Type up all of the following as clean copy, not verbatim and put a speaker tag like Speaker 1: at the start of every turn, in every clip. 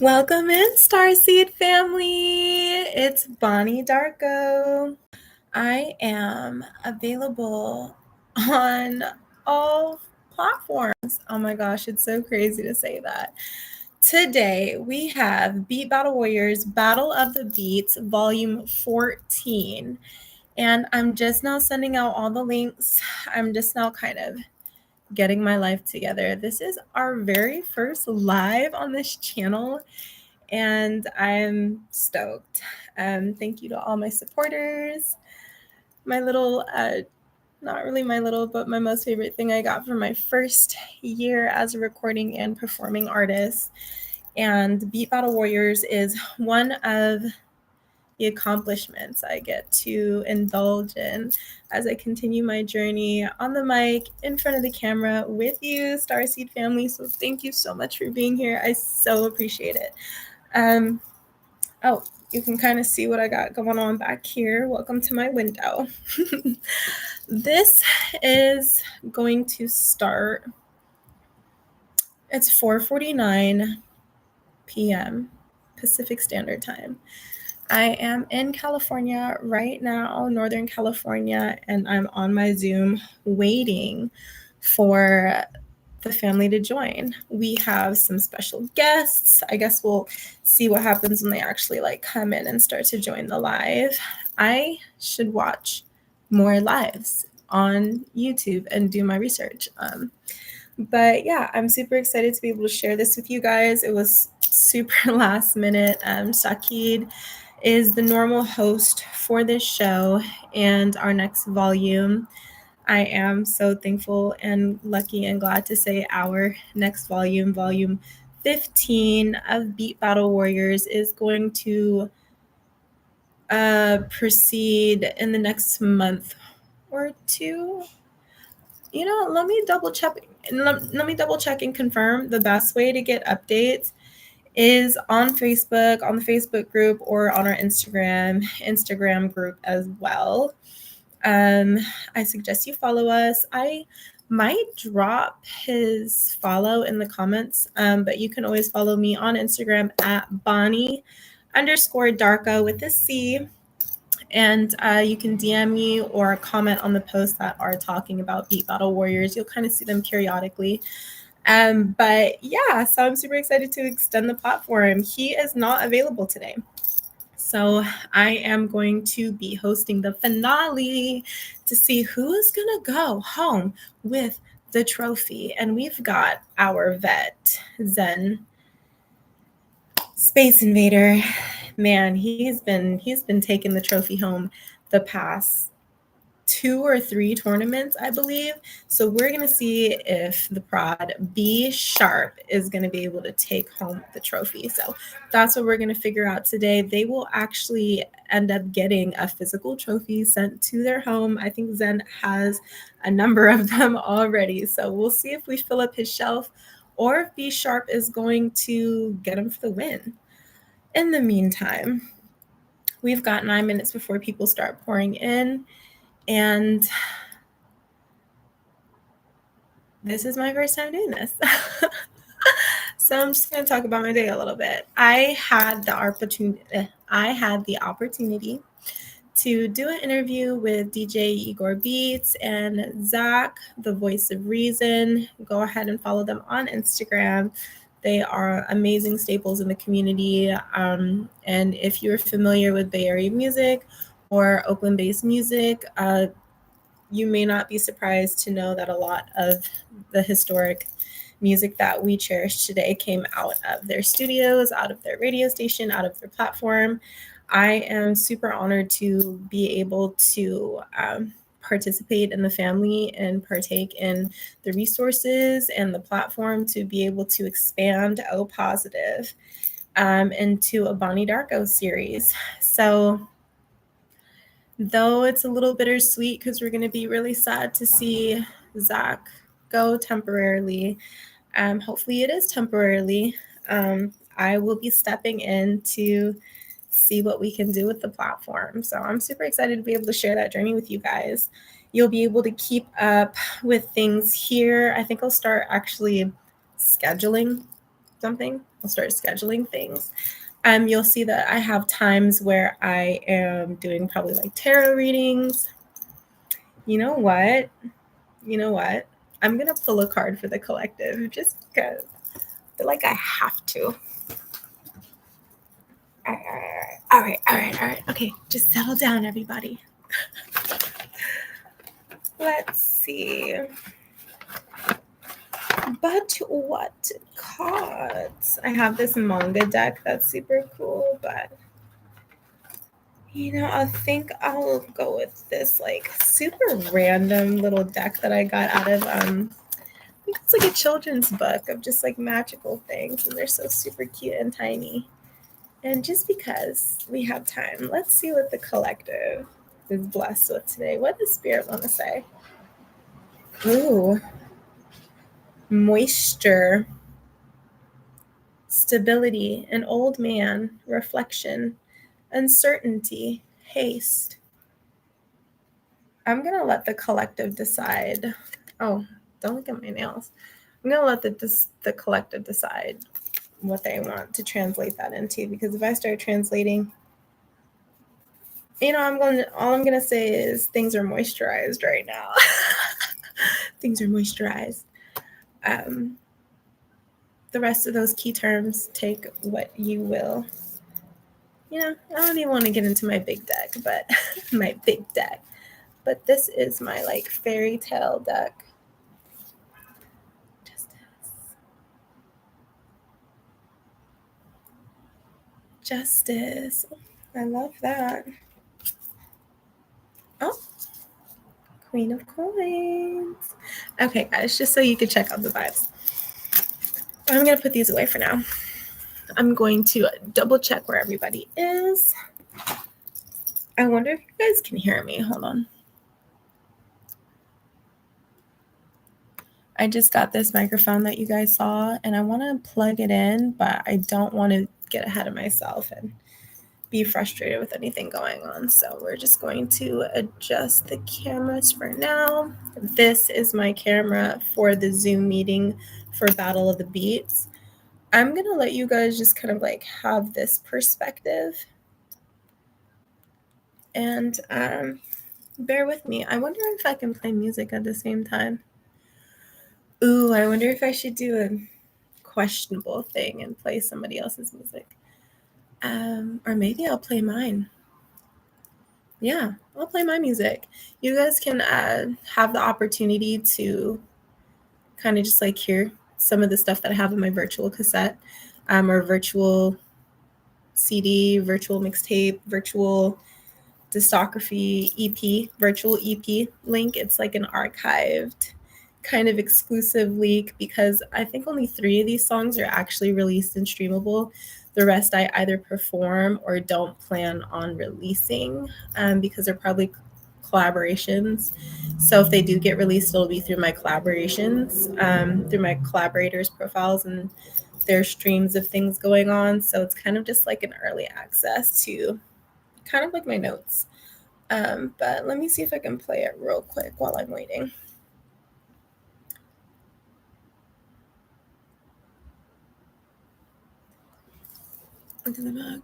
Speaker 1: Welcome in, Starseed family. It's Bonnie Darko. I am available on all platforms. Oh my gosh, it's so crazy to say that. Today we have Beat Battle Warriors Battle of the Beats Volume 14. And I'm just now sending out all the links. I'm just now kind of getting my life together. This is our very first live on this channel, and I'm stoked. Thank you to all my supporters. My little, not really my little, but my most favorite thing I got for my first year as a recording and performing artist. And Beat Battle Warriors is one of the accomplishments I get to indulge in as I continue my journey on the mic, in front of the camera with you, Starseed family. So thank you so much for being here. I so appreciate it. Oh, you can kind of see what I got going on back here. Welcome to my window. This is going to start. It's 4:49 p.m. Pacific Standard Time. I am in California right now, Northern California, and I'm on my Zoom waiting for the family to join. We have some special guests. I guess we'll see what happens when they actually come in and start to join the live. I should watch more lives on YouTube and do my research. But yeah, I'm super excited to be able to share this with you guys. It was super last minute. Shakid is the normal host for this show and our next volume. I am so thankful and lucky and glad to say our next volume, volume 15 of Beat Battle Warriors, is going to proceed in the next month or two. Let me double check. Let me double check and confirm. The best way to get updates is on Facebook, on the Facebook group, or on our Instagram group as well. I suggest you follow us. I might drop his follow in the comments, but you can always follow me on Instagram at Bonnie_Darko with a C. And you can DM me or comment on the posts that are talking about Beat Battle Warriors. You'll kind of see them periodically. But yeah, so I'm super excited to extend the platform. He is not available today. So I am going to be hosting the finale to see who is going to go home with the trophy. And we've got our vet, Zen, Space Invader. Man, he's been taking the trophy home the past 2 or 3 tournaments, I believe. So we're going to see if the prod B Sharp is going to be able to take home the trophy. So that's what we're going to figure out today. They will actually end up getting a physical trophy sent to their home. I think Zen has a number of them already. So we'll see if we fill up his shelf or if B Sharp is going to get him for the win. In the meantime, we've got 9 minutes before people start pouring in. And this is my first time doing this. So I'm just going to talk about my day a little bit. I had the opportunity to do an interview with DJ Igor Beats and Zach, the Voice of Reason. Go ahead and follow them on Instagram. They are amazing staples in the community. And if you're familiar with Bay Area music or Oakland-based music, you may not be surprised to know that a lot of the historic music that we cherish today came out of their studios, out of their radio station, out of their platform. I am super honored to be able to participate in the family and partake in the resources and the platform to be able to expand O Positive into a Bonnie Darko series. So though it's a little bittersweet because we're going to be really sad to see Zach go temporarily. Hopefully it is temporarily. I will be stepping in to see what we can do with the platform. So I'm super excited to be able to share that journey with you guys. You'll be able to keep up with things here. I think I'll start actually scheduling something I'll start scheduling things. You'll see that I have times where I am doing probably like tarot readings. You know what? I'm going to pull a card for the collective just because I feel like I have to. All right. Okay, just settle down, everybody. Let's see. But what cards? I have this manga deck that's super cool, but I think I'll go with this like super random little deck that I got out of I think it's like a children's book of just like magical things, and they're so super cute and tiny. And just because we have time, let's see what the collective is blessed with today. What does Spirit want to say? Ooh, moisture, stability, an old man, reflection, uncertainty, haste. I'm going to let the collective decide. Oh, don't look at my nails. I'm going to let the collective decide what they want to translate that into, because if I start translating, all I'm going to say is things are moisturized right now. Things are moisturized. The rest of those key terms, take what you will. I don't even want to get into my big deck, but my big deck. But this is my like fairy tale deck. Justice. I love that. Oh, Queen of Coins. Okay, guys, just so you can check out the vibes. I'm going to put these away for now. I'm going to double check where everybody is. I wonder if you guys can hear me. Hold on. I just got this microphone that you guys saw, and I want to plug it in, but I don't want to get ahead of myself and be frustrated with anything going on. So we're just going to adjust the cameras for now. This is my camera for the Zoom meeting for Battle of the Beats. I'm going to let you guys just kind of like have this perspective. And bear with me. I wonder if I can play music at the same time. Ooh, I wonder if I should do a questionable thing and play somebody else's music. Or maybe I'll play mine. Yeah, I'll play my music. You guys can have the opportunity to kind of just like hear some of the stuff that I have in my virtual cassette, or virtual CD, virtual mixtape, virtual discography EP, virtual EP link. It's like an archived kind of exclusive leak, because I think only 3 of these songs are actually released and streamable. The rest I either perform or don't plan on releasing, because they're probably collaborations. So if they do get released, it'll be through my collaborations, through my collaborators' profiles and their streams of things going on. So it's kind of just like an early access to kind of like my notes. But let me see if I can play it real quick while I'm waiting. Into the mug.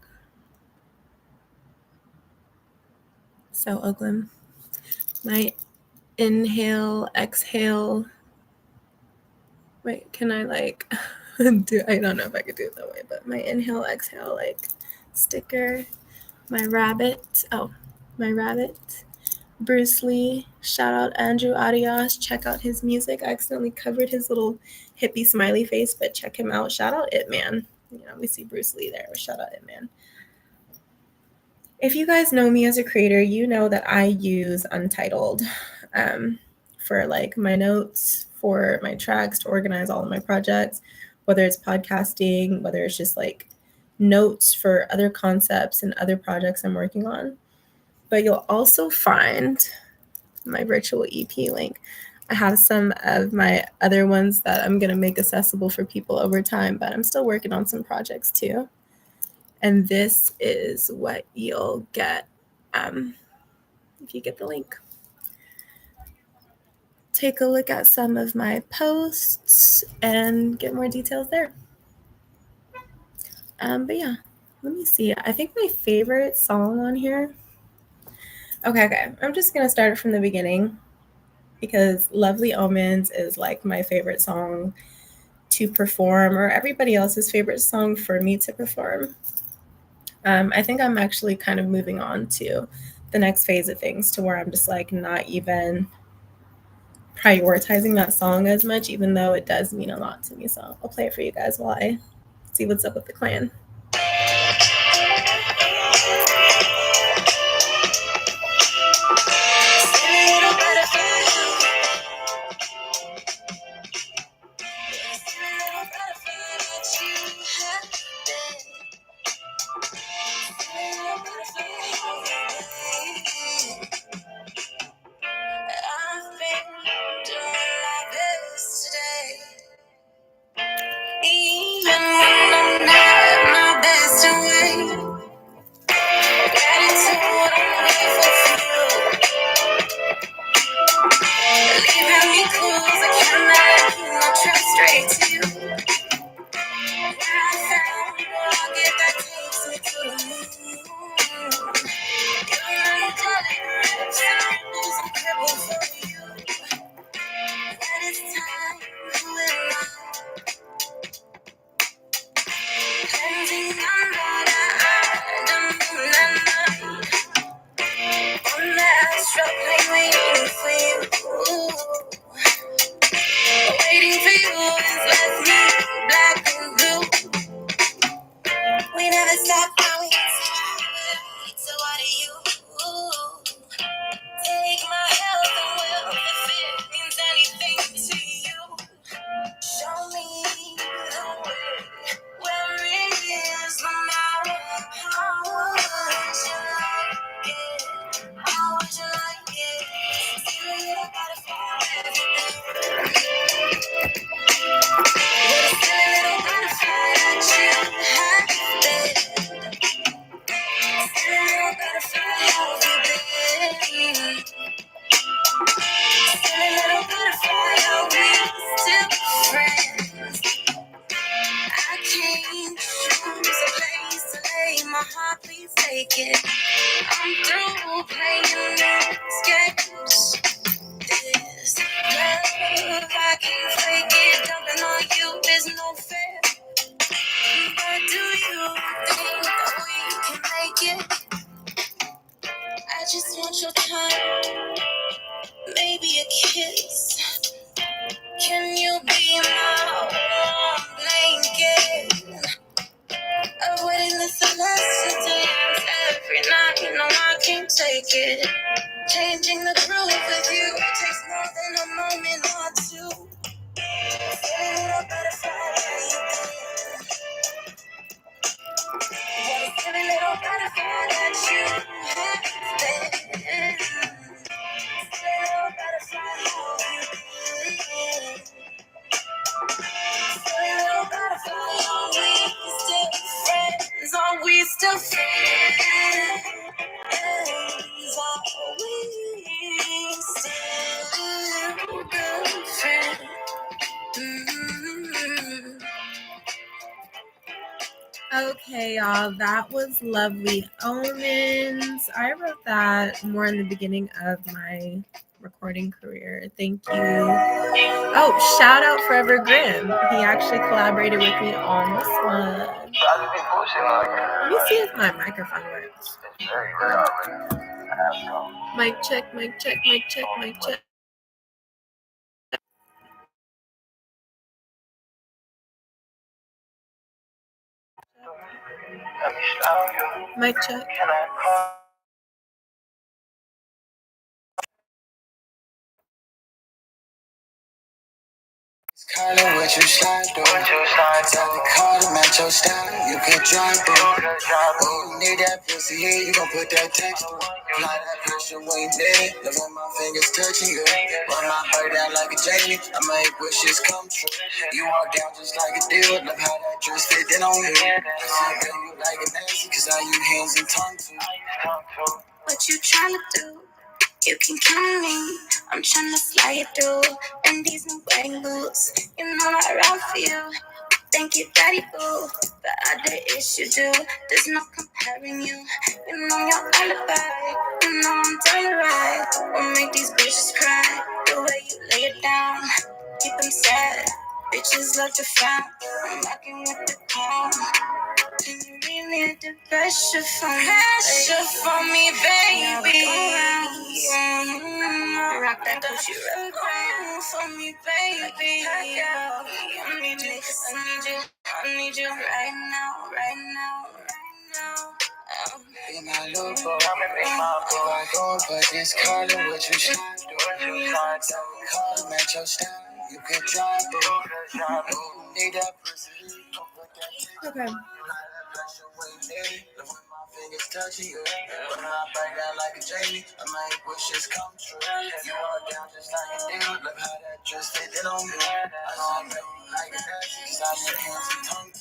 Speaker 1: So Oakland. My inhale, exhale. Wait, can I like do? I don't know if I could do it that way, but my inhale, exhale, like sticker. My rabbit. Oh, my rabbit. Bruce Lee. Shout out Andrew Arias. Check out his music. I accidentally covered his little hippie smiley face, but check him out. Shout out It Man. We see Bruce Lee there. Shout out It Man. If you guys know me as a creator, you know that I use Untitled for like my notes, for my tracks, to organize all of my projects, whether it's podcasting, whether it's just like notes for other concepts and other projects I'm working on. But you'll also find my virtual EP link. I have some of my other ones that I'm going to make accessible for people over time, but I'm still working on some projects too. And this is what you'll get if you get the link. Take a look at some of my posts and get more details there. But yeah, let me see. I think my favorite song on here. Okay. I'm just gonna start it from the beginning because Lovely Omens is like my favorite song to perform, or everybody else's favorite song for me to perform. I think I'm actually kind of moving on to the next phase of things to where I'm just like not even prioritizing that song as much, even though it does mean a lot to me. So I'll play it for you guys while I see what's up with the clan. Okay, y'all, that was Lovely Omens. I wrote that more in the beginning of my recording career. Thank you. Oh, shout out Forever Grimm. He actually collaborated with me on this one. Let me see if my microphone works. Mic check, mic check, mic check, mic check. Mic check. Call it what you slide through. Tell the car to match your style. You can drive through. When you need that pussy here, you gon' put that text through. Apply that pressure when you need it. Love when my fingers touching you. Run my heart down like a Jamie. I make wishes come true. You walk down just like a deal. Love how that dress fit in on you. I feel good, you like a Nancy, cause I use hands and tongue too. What you tryna do? You can count on me. I'm tryna slide through. And these new bang boots, you know I ride for you. They think you daddy boo, but I did issue do. There's no comparing you. You know your alibi. You know I'm telling right. What make these bitches cry? The way you lay it down, keep them sad. Bitches love to frown. I'm rocking with the calm. Can you relieve the pressure from me? Pressure from me, baby. Rock that pussy rock for me, baby. I need you, I need you right now, right now, right now. Be my little bro, I go, but this color, what you trying to do? Call match your style, you can drive, bro. Need that pussy. Okay. Fingers touching you. When I back down like a Jamie, I make wishes come true. You are down just like a damn. Look how that dress fit in on me. I know I'm ready like a nasty, cause I make hands and tongues.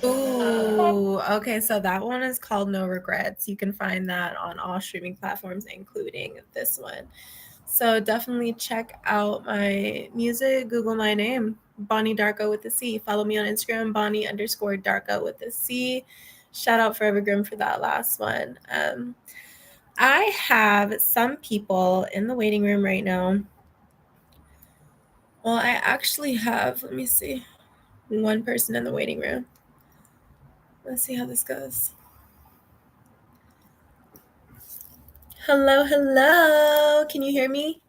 Speaker 1: Ooh, okay, so that one is called No Regrets. You can find that on all streaming platforms, including this one. So definitely check out my music. Google my name, Bonnie Darko with a C. Follow me on Instagram, Bonnie_Darko with a C. Shout out Forever Grim for that last one. I have some people in the waiting room right now. Well, I actually have, let me see, one person in the waiting room. Let's see how this goes. Hello, hello. Can you hear me?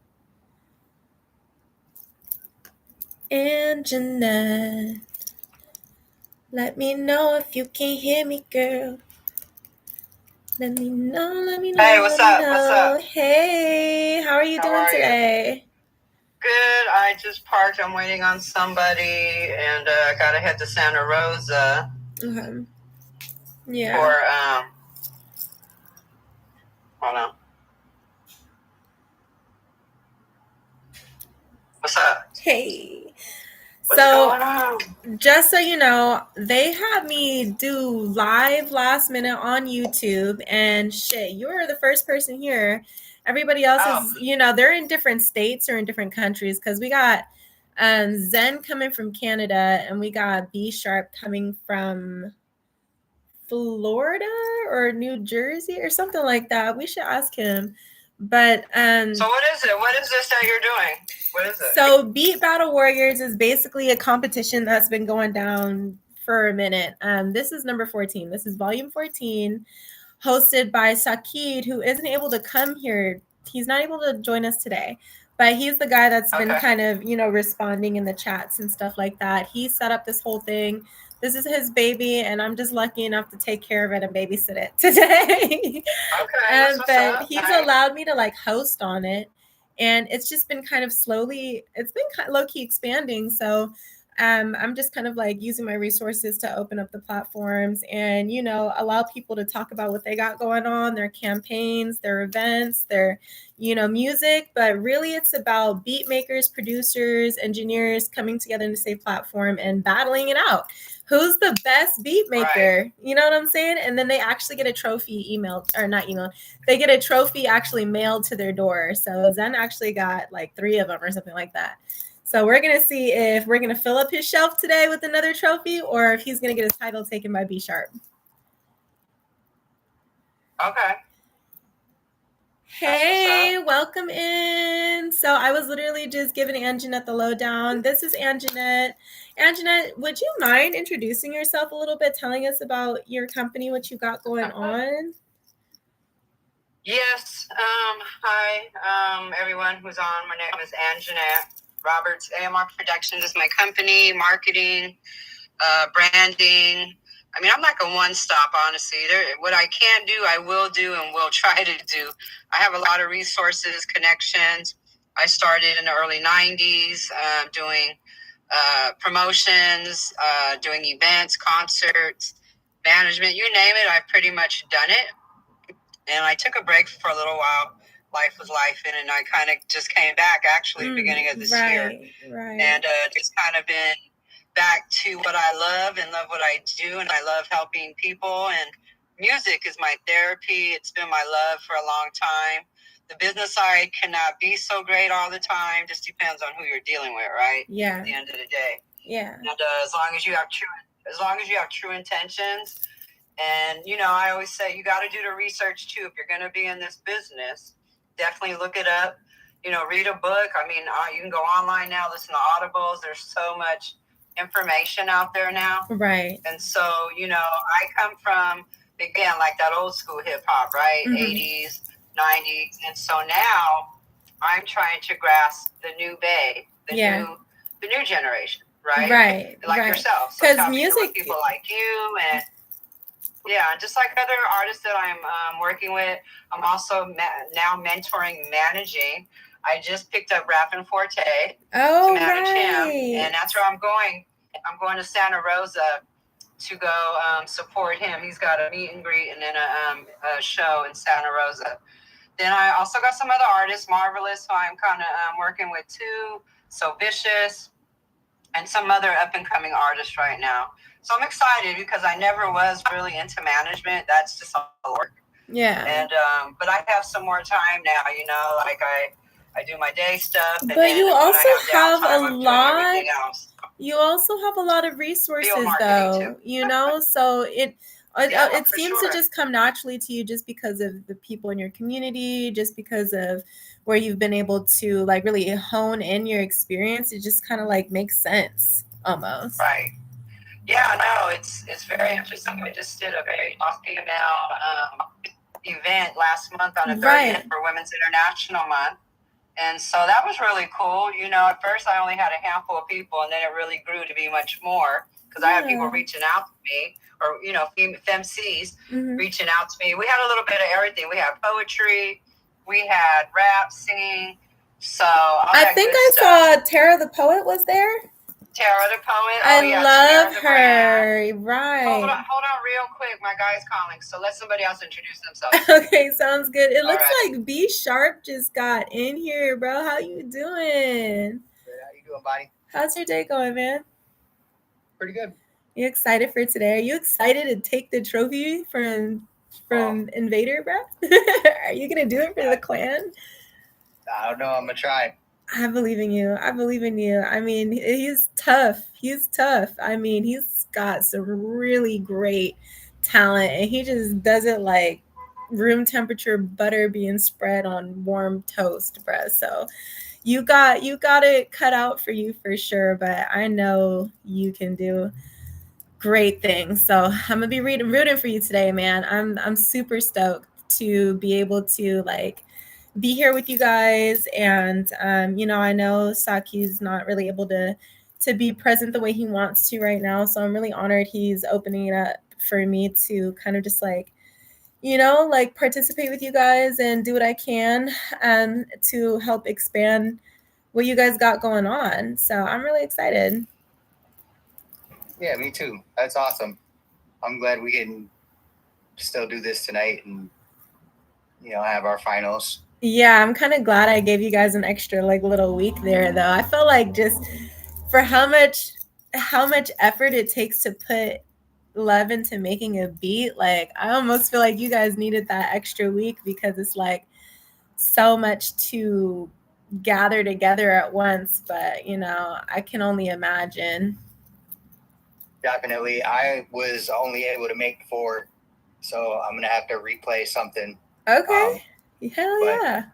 Speaker 1: And Jeanette. Let me know if you can hear me, girl. Let me know.
Speaker 2: Hey, what's up? What's up?
Speaker 1: Hey, how are you doing today?
Speaker 2: Good. I just parked. I'm waiting on somebody, and I gotta head to Santa Rosa.
Speaker 1: Okay. Yeah.
Speaker 2: For hold on. What's up?
Speaker 1: Hey.
Speaker 2: What's going on?
Speaker 1: Just so you know, they had me do live last minute on YouTube, and shit, you were the first person here. Everybody else is, they're in different states or in different countries, because we got Zen coming from Canada, and we got B Sharp coming from Florida or New Jersey or something like that. We should ask him. But
Speaker 2: so what is it? What is this that you're doing? What is it?
Speaker 1: So Beat Battle Warriors is basically a competition that's been going down for a minute. This is number 14. This is volume 14, hosted by Sakid, who isn't able to come here. He's not able to join us today, but he's the guy that's been kind of, responding in the chats and stuff like that. He set up this whole thing. This is his baby, and I'm just lucky enough to take care of it and babysit it today.
Speaker 2: Okay.
Speaker 1: But he's allowed me to host on it. And it's just been kind of slowly, it's been kind of low-key expanding. So I'm just kind of using my resources to open up the platforms and, allow people to talk about what they got going on, their campaigns, their events, their, music. But really it's about beat makers, producers, engineers coming together in the same platform and battling it out. Who's the best beat maker?
Speaker 2: Right.
Speaker 1: You know what I'm saying? And then they actually get a trophy they get a trophy actually mailed to their door. So Zen actually got 3 of them or something like that. So we're going to see if we're going to fill up his shelf today with another trophy or if he's going to get his title taken by B Sharp.
Speaker 2: Okay.
Speaker 1: Hey, welcome in. So I was literally just giving Anjanette the lowdown. This is Anjanette. Anjanette, would you mind introducing yourself a little bit, telling us about your company, what you got going on?
Speaker 2: Yes. Hi, everyone who's on. My name is Anjanette Roberts. AMR Productions is my company, marketing, branding. I mean, I'm like a one-stop, honestly. What I can do, I will do and will try to do. I have a lot of resources, connections. I started in the early 90s doing promotions, doing events, concerts, management, you name it, I've pretty much done it. And I took a break for a little while. Life was life, and I kind of just came back actually beginning of this year.
Speaker 1: Right.
Speaker 2: And just kind of been back to what I love and love what I do. And I love helping people. And music is my therapy. It's been my love for a long time. The business side cannot be so great all the time. Just depends on who you're dealing with, right?
Speaker 1: Yeah.
Speaker 2: At the end of the day.
Speaker 1: Yeah.
Speaker 2: And as long as you have true intentions. And, I always say you got to do the research too. If you're going to be in this business, definitely look it up. Read a book. I mean, you can go online now, listen to audibles. There's so much information out there now.
Speaker 1: Right.
Speaker 2: And so, I come from, again, like that old school hip hop, right? Mm-hmm. 80s, 90s. And so now I'm trying to grasp the new bay, the new generation, right?
Speaker 1: Right.
Speaker 2: Like yourself. So because music, people like you and just like other artists that I'm working with, I'm also now mentoring, managing. I just picked up Rappin' Forte to manage him, and that's where I'm going. I'm going to Santa Rosa to go support him. He's got a meet and greet and then a show in Santa Rosa. Then I also got some other artists, Marvelous, who I'm kind of working with too, So Vicious, and some other up-and-coming artists right now. So I'm excited because I never was really into management. That's just all work.
Speaker 1: Yeah.
Speaker 2: And but I have some more time now, like I do my day stuff. And
Speaker 1: but
Speaker 2: then
Speaker 1: you also have
Speaker 2: downtime,
Speaker 1: a lot.
Speaker 2: You
Speaker 1: also have a lot of resources, though. So it seems to just come naturally to you, just because of the people in your community, just because of where you've been able to like really hone in your experience. It just kind of like makes sense almost.
Speaker 2: Right. Yeah, no, it's very interesting. We just did a very female event last month on the 30th for Women's International Month. And so that was really cool. At first I only had a handful of people, and then it really grew to be much more because I had people reaching out to me, or, femcs reaching out to me. We had a little bit of everything. We had poetry, we had rap, singing. So
Speaker 1: I think I saw Tara the Poet was there.
Speaker 2: Tara the Poet.
Speaker 1: I love her. Right.
Speaker 2: Hold on real quick. My guy's calling. So let somebody else introduce themselves.
Speaker 1: Okay, sounds good. It looks like B Sharp just got in here, bro. How you doing?
Speaker 3: Good. How you doing, Bonnie?
Speaker 1: How's your day going, man?
Speaker 3: Pretty good.
Speaker 1: You excited for today? Are you excited to take the trophy from Invader, bro? Are you gonna do it for the clan?
Speaker 3: I don't know. I'm gonna try.
Speaker 1: I believe in you. I mean, he's tough. I mean, he's got some really great talent, and he just does it like room temperature butter being spread on warm toast, bruh. So you got it cut out for you for sure, but I know you can do great things. So I'm gonna be rooting for you today, man. I'm super stoked to be able to like be here with you guys. And I know Saki's not really able to be present the way he wants to right now, so I'm really honored he's opening it up for me to kind of just like participate with you guys and do what I can to help expand what you guys got going on. So I'm really excited.
Speaker 3: Yeah, me too. That's awesome. I'm glad we can still do this tonight and have our finals.
Speaker 1: Yeah, I'm kind of glad I gave you guys an extra like little week there, though. I feel like just for how much effort it takes to put love into making a beat, like I almost feel like you guys needed that extra week because it's like so much to gather together at once. But I can only imagine.
Speaker 3: Definitely. I was only able to make 4, so I'm gonna have to replay something.
Speaker 1: Okay. Hell yeah.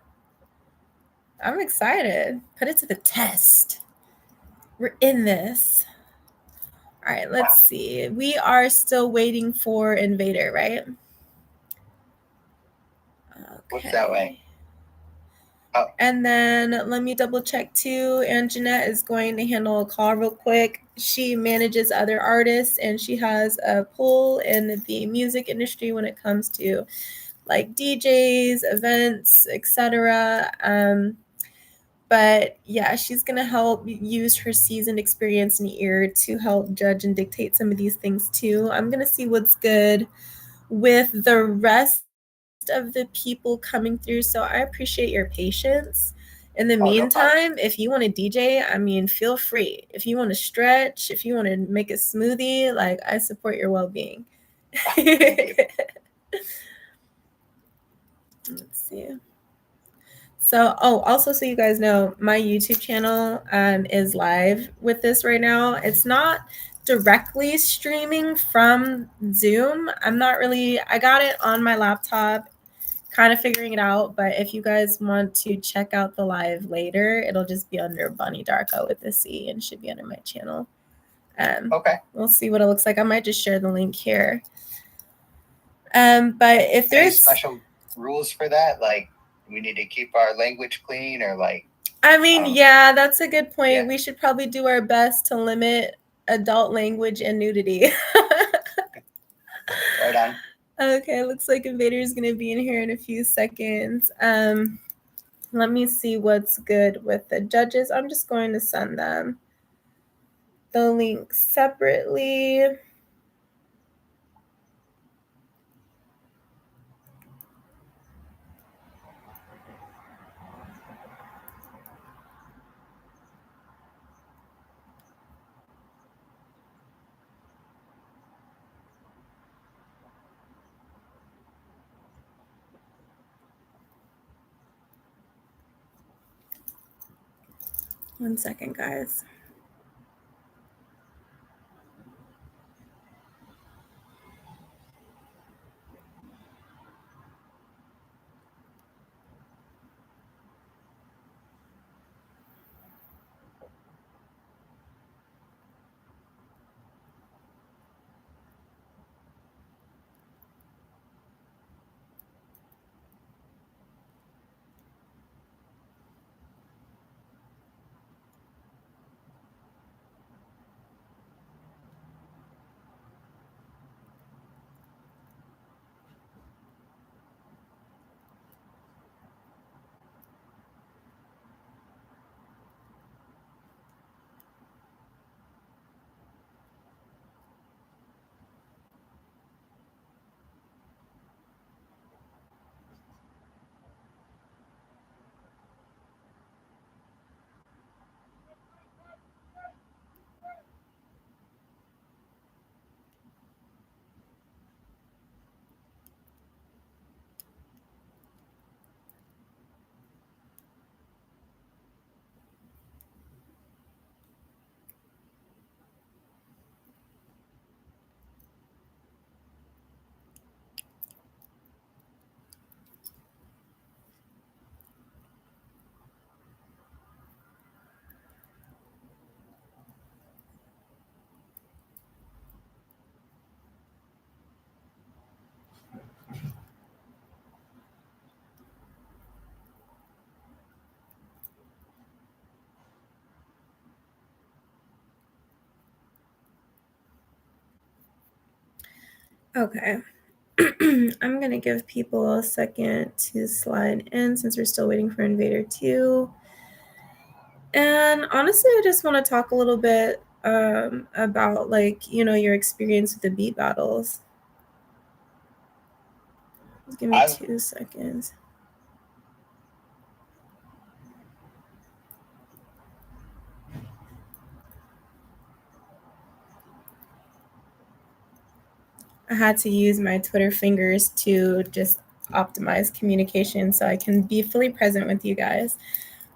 Speaker 1: I'm excited. Put it to the test. We're in this. All right, let's see. We are still waiting for Invader, right?
Speaker 3: Okay. What's that way?
Speaker 1: Oh. And then let me double check too. And Jeanette is going to handle a call real quick. She manages other artists and she has a pull in the music industry when it comes to like DJs, events, etc. But yeah, she's going to help use her seasoned experience and ear to help judge and dictate some of these things too. I'm going to see what's good with the rest of the people coming through. So I appreciate your patience. In the meantime, if you want to DJ, I mean, feel free. If you want to stretch, if you want to make a smoothie, like, I support your well-being. Let's see. So, also, so you guys know, my YouTube channel is live with this right now. It's not directly streaming from Zoom. I got it on my laptop, kind of figuring it out. But if you guys want to check out the live later, it'll just be under Bonnie Darko with a C and should be under my channel.
Speaker 3: Okay.
Speaker 1: We'll see what it looks like. I might just share the link here. But if there's
Speaker 3: special rules for that, like we need to keep our language clean, or like,
Speaker 1: I mean, yeah, that's a good point. Yeah. We should probably do our best to limit adult language and nudity.
Speaker 3: Right on.
Speaker 1: Okay, looks like Invader is going to be in here in a few seconds. Let me see what's good with the judges. I'm just going to send them the link separately. One second, guys. Okay. I'm going to give people a second to slide in since we're still waiting for Invader 2. And honestly, I just want to talk a little bit about, like, you know, your experience with the beat battles. Just give me 2 seconds. I had to use my Twitter fingers to just optimize communication so I can be fully present with you guys.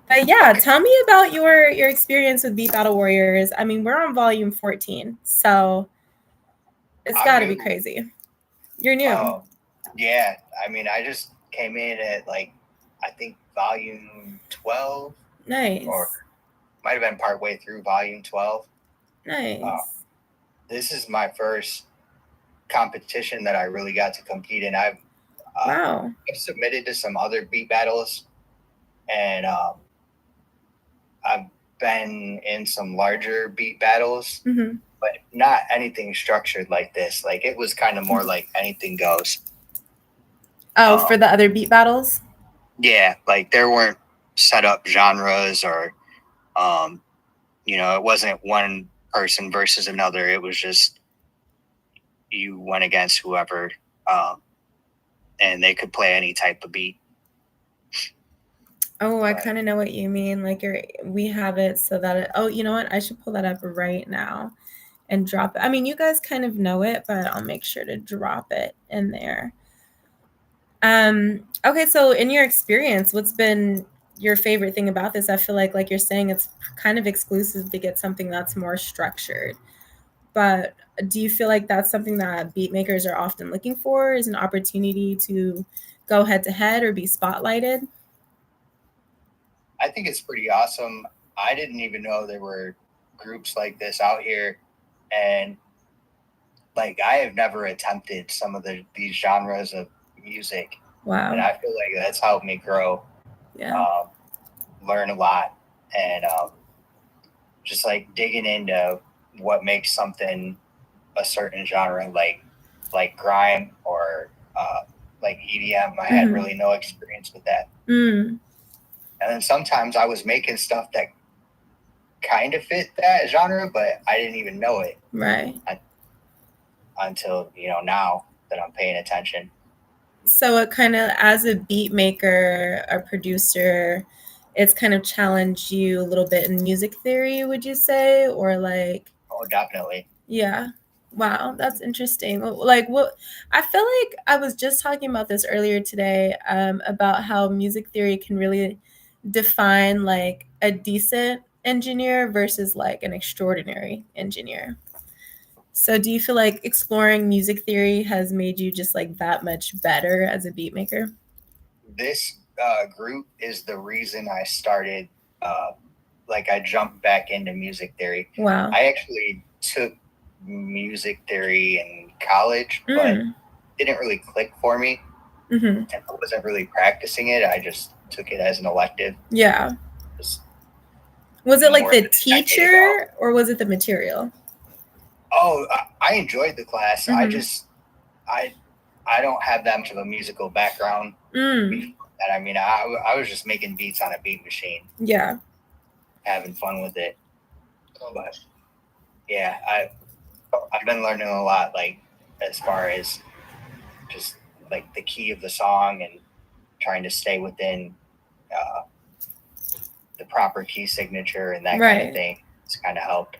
Speaker 1: But yeah, tell me about your experience with Beat Battle Warriors. I mean, we're on volume 14, so it's got to be crazy. You're new.
Speaker 3: Yeah, I mean, I just came in at, like, I think volume 12.
Speaker 1: Nice.
Speaker 3: Or might have been partway through volume 12.
Speaker 1: Nice.
Speaker 3: This is my first competition that I really got to compete in. I've submitted to some other beat battles, and I've been in some larger beat battles, but not anything structured like this. Like, it was kind of more like anything goes.
Speaker 1: Oh, for the other beat battles?
Speaker 3: Yeah, like there weren't set up genres or, it wasn't one person versus another. It was just you went against whoever, and they could play any type of beat.
Speaker 1: Oh, I kind of know what you mean. Like we have it so that you know what? I should pull that up right now and drop it. I mean, you guys kind of know it, but I'll make sure to drop it in there. Okay, so in your experience, what's been your favorite thing about this? I feel like you're saying, it's kind of exclusive to get something that's more structured. But do you feel like that's something that beat makers are often looking for, is an opportunity to go head to head or be spotlighted?
Speaker 3: I think it's pretty awesome. I didn't even know there were groups like this out here. And like, I have never attempted some of these genres of music.
Speaker 1: Wow.
Speaker 3: And I feel like that's helped me grow.
Speaker 1: Yeah.
Speaker 3: Learn a lot, and just like digging into what makes something a certain genre, like grime or like EDM. I had really no experience with that. And then sometimes I was making stuff that kind of fit that genre, but I didn't even know it.
Speaker 1: Right.
Speaker 3: Until, now that I'm paying attention.
Speaker 1: So it kind of, as a beat maker, a producer, it's kind of challenged you a little bit in music theory, would you say? Or like...
Speaker 3: Oh, definitely.
Speaker 1: Yeah. Wow, that's interesting. Like, what I feel like I was just talking about this earlier today, about how music theory can really define like a decent engineer versus like an extraordinary engineer. So do you feel like exploring music theory has made you just like that much better as a beat maker?
Speaker 3: This group is the reason I started, I jumped back into music theory.
Speaker 1: Wow.
Speaker 3: I actually took music theory in college, but didn't really click for me. And I wasn't really practicing it. I just took it as an elective.
Speaker 1: Yeah. Was it like the teacher or was it the material?
Speaker 3: Oh, I enjoyed the class. I don't have that much of a musical background. I mean, I was just making beats on a beat machine.
Speaker 1: Yeah.
Speaker 3: Having fun with it. But yeah, I've been learning a lot, like, as far as just like the key of the song and trying to stay within the proper key signature and that kind of thing. It's kind of helped.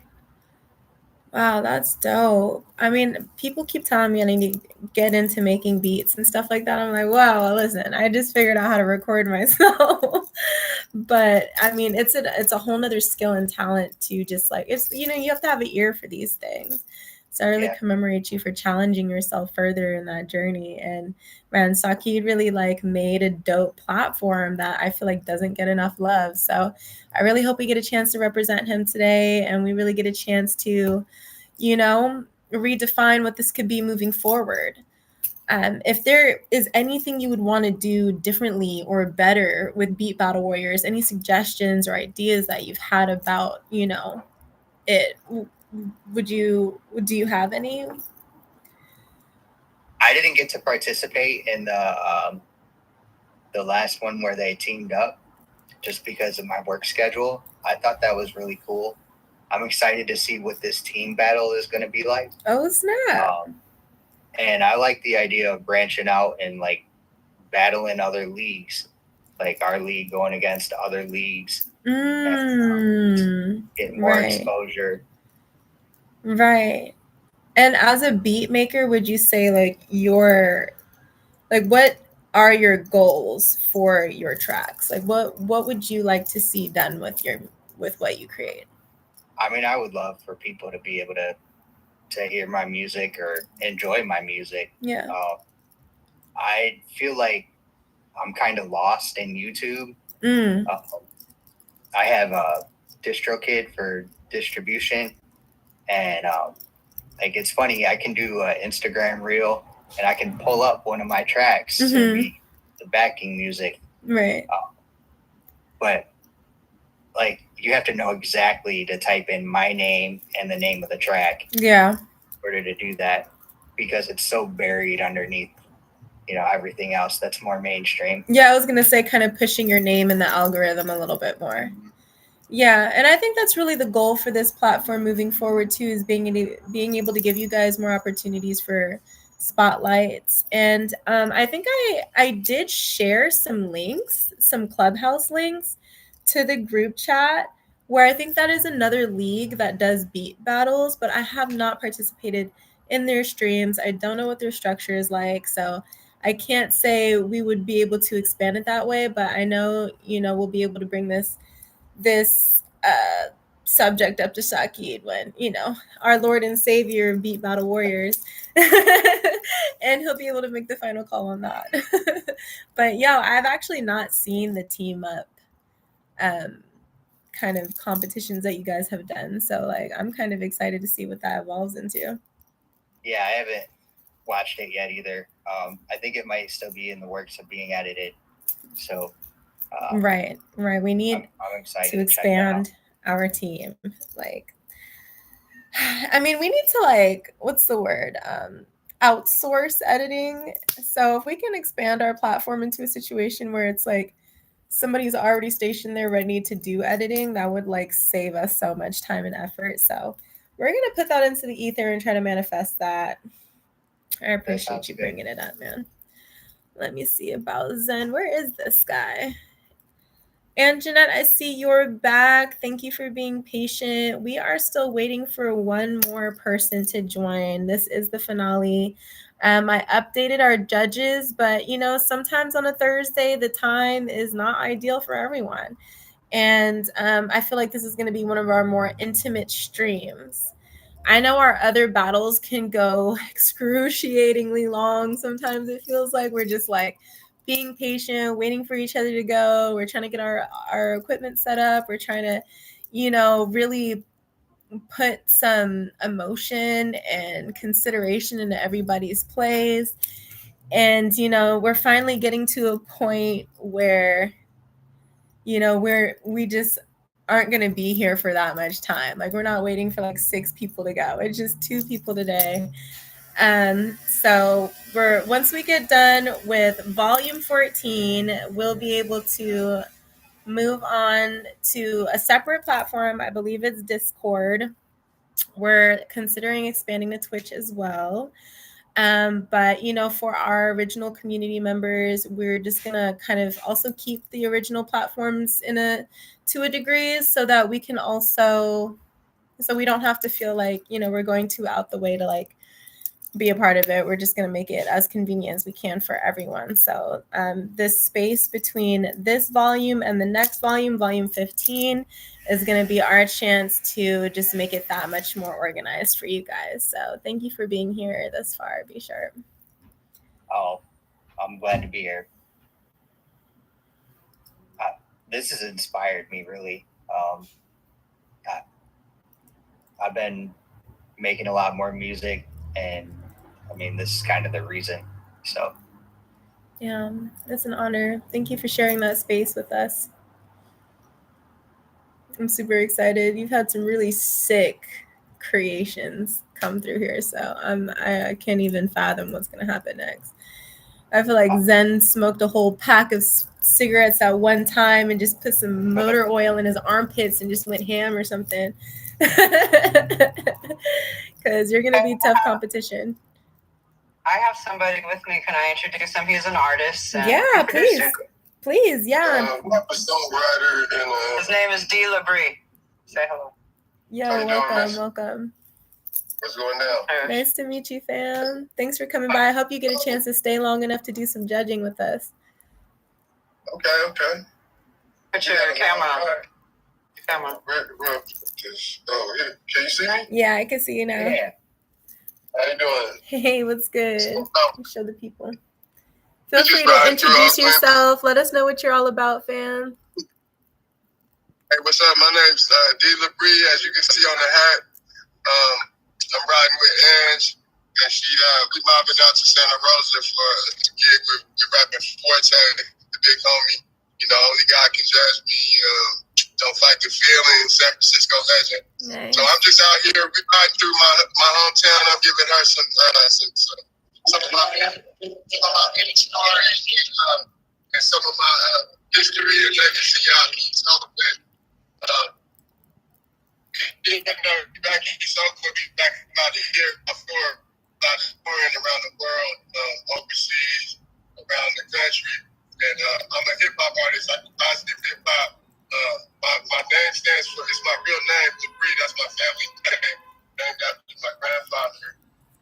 Speaker 1: Wow, that's dope. I mean, people keep telling me I need to get into making beats and stuff like that. I'm like, wow, listen, I just figured out how to record myself. But I mean, it's a whole nother skill and talent to just like, it's, you have to have an ear for these things. So I really commemorate you for challenging yourself further in that journey. And man, Saki really like made a dope platform that I feel like doesn't get enough love. So I really hope we get a chance to represent him today, and we really get a chance to, redefine what this could be moving forward. If there is anything you would want to do differently or better with Beat Battle Warriors, any suggestions or ideas that you've had about, it, do you have any?
Speaker 3: I didn't get to participate in the last one where they teamed up just because of my work schedule. I thought that was really cool. I'm excited to see what this team battle is going to be like.
Speaker 1: Oh, snap.
Speaker 3: And I like the idea of branching out and like battling other leagues, like our league going against other leagues. And, get more exposure.
Speaker 1: Right. And as a beat maker, would you say what are your goals for your tracks? Like what would you like to see done with what you create?
Speaker 3: I mean, I would love for people to be able to hear my music or enjoy my music.
Speaker 1: Yeah.
Speaker 3: I feel like I'm kind of lost in YouTube. I have a DistroKid for distribution, and like, it's funny, I can do an Instagram reel and I can pull up one of my tracks to be the backing music.
Speaker 1: Right.
Speaker 3: But like, you have to know exactly to type in my name and the name of the track.
Speaker 1: Yeah.
Speaker 3: In order to do that, because it's so buried underneath everything else that's more mainstream.
Speaker 1: Yeah, I was going to say kind of pushing your name in the algorithm a little bit more. Mm-hmm. Yeah, and I think that's really the goal for this platform moving forward too, is being able to give you guys more opportunities for spotlights. And I think I did share some links, some Clubhouse links to the group chat, where I think that is another league that does beat battles, but I have not participated in their streams. I don't know what their structure is like, so I can't say we would be able to expand it that way, but I know, we'll be able to bring this subject up to Shakid when, our Lord and Savior beat Battle Warriors. And he'll be able to make the final call on that. But yeah, I've actually not seen the team up kind of competitions that you guys have done. So like, I'm kind of excited to see what that evolves into.
Speaker 3: Yeah, I haven't watched it yet either. I think it might still be in the works of being edited. So
Speaker 1: right. We need
Speaker 3: I'm excited
Speaker 1: to expand our team. Like, I mean, we need to what's the word? Outsource editing. So if we can expand our platform into a situation where it's like somebody's already stationed there ready to do editing, that would save us so much time and effort. So we're going to put that into the ether and try to manifest that. I appreciate you bringing it up, man. Let me see about Zen. Where is this guy? And Jeanette, I see you're back. Thank you for being patient. We are still waiting for one more person to join. This is the finale. I updated our judges, but sometimes on a Thursday, the time is not ideal for everyone. And I feel like this is going to be one of our more intimate streams. I know our other battles can go excruciatingly long. Sometimes it feels like we're just being patient, waiting for each other to go. We're trying to get our equipment set up. We're trying to, really put some emotion and consideration into everybody's plays. And, we're finally getting to a point where, we just aren't going to be here for that much time. We're not waiting for 6 people to go. It's just 2 people today. So once we get done with volume 14, we'll be able to move on to a separate platform. I believe it's Discord. We're considering expanding to Twitch as well. But for our original community members, we're just gonna kind of also keep the original platforms to a degree, so that we can also, so we don't have to feel like we're going too out the way to be a part of it. We're just going to make it as convenient as we can for everyone. So this space between this volume and the next volume, volume 15, is going to be our chance to just make it that much more organized for you guys. So thank you for being here thus far, Be Sharp.
Speaker 3: Oh, I'm glad to be here. This has inspired me, really. I've been making a lot more music, and I mean, this is kind of the reason. So
Speaker 1: yeah, it's an honor. Thank you for sharing that space with us. I'm super excited. You've had some really sick creations come through here, so I can't even fathom what's going to happen next. I feel like Zen smoked a whole pack of cigarettes at one time and just put some motor oil in his armpits and just went ham or something. Because you're going to be tough competition.
Speaker 2: I have somebody with me. Can I introduce him? He's an artist.
Speaker 1: Yeah, please. Please, yeah.
Speaker 4: I'm a songwriter. And,
Speaker 2: his name is D. Labrie. Say hello.
Speaker 1: Yo, welcome.
Speaker 4: What's going down?
Speaker 1: Nice to meet you, fam. Thanks for coming by. I hope you get a chance to stay long enough to do some judging with us.
Speaker 4: Okay.
Speaker 2: Put your camera on.
Speaker 4: Where, here. Can you see me?
Speaker 1: Yeah, I can see you now.
Speaker 3: Yeah.
Speaker 4: How you doing?
Speaker 1: Hey, what's good? Show the people. Feel free to introduce yourself. Let us know what you're all about, fam.
Speaker 4: Hey, what's up? My name's D. Labrie, as you can see on the hat. I'm riding with Ange, and we mobbing out to Santa Rosa for a gig with rapping V14, the big homie. Only God can judge me. Don't fight the feeling, San Francisco legend.
Speaker 1: Nice.
Speaker 4: So I'm just out here. We're riding through my hometown. I'm giving her some some of my stories and some of my history and legacy out in East Oakland. Back in East Oakland, back about a year before, about touring around the world, overseas, around the country. And I'm a hip hop artist. I do positive hip hop. My name stands for, it's my real name, Dupree. That's my family name. Named after my grandfather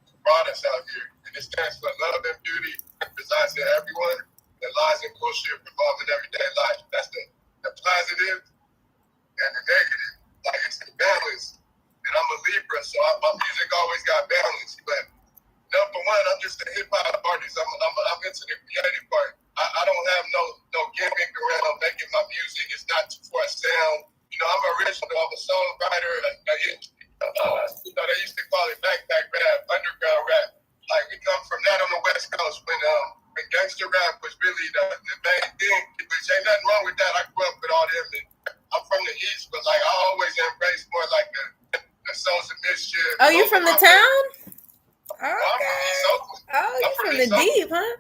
Speaker 4: who brought us out here. And it stands for love and beauty resides in everyone. The lies and bullshit revolve in everyday life. That's the positive and the negative. Like, it's the balance. And I'm a Libra, so my music always got balance. But number one, I'm just a hip hop artist. I'm into the creative part. I don't have no gimmick around making my music. It's not for a sound. You know, I'm original. I'm a songwriter. They used to call it backpack rap, underground rap. Like, we come from that on the West Coast when gangster rap was really the main thing. Which ain't nothing wrong with that. I grew up with all them. And I'm from the East, but like I always embrace more like the Sons of Mischief.
Speaker 1: Oh, you from the town? Okay.
Speaker 4: I'm from East Oakland.
Speaker 1: Oh, you from the deep, huh?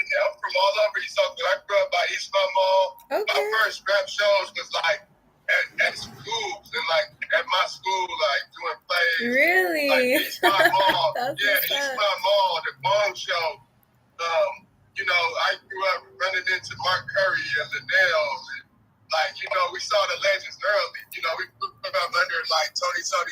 Speaker 4: Yeah, I'm from all over East Oakland. I grew up by East Mall.
Speaker 1: Okay.
Speaker 4: My first rap shows was like at schools and like at my school, like doing plays.
Speaker 1: Really?
Speaker 4: Like East Mall.
Speaker 1: Yeah,
Speaker 4: East Mall, the Bone Show. You know, I grew up running into Mark Curry and Liddell. Like, you know, we saw the legends early. You know, we grew up under like Tony and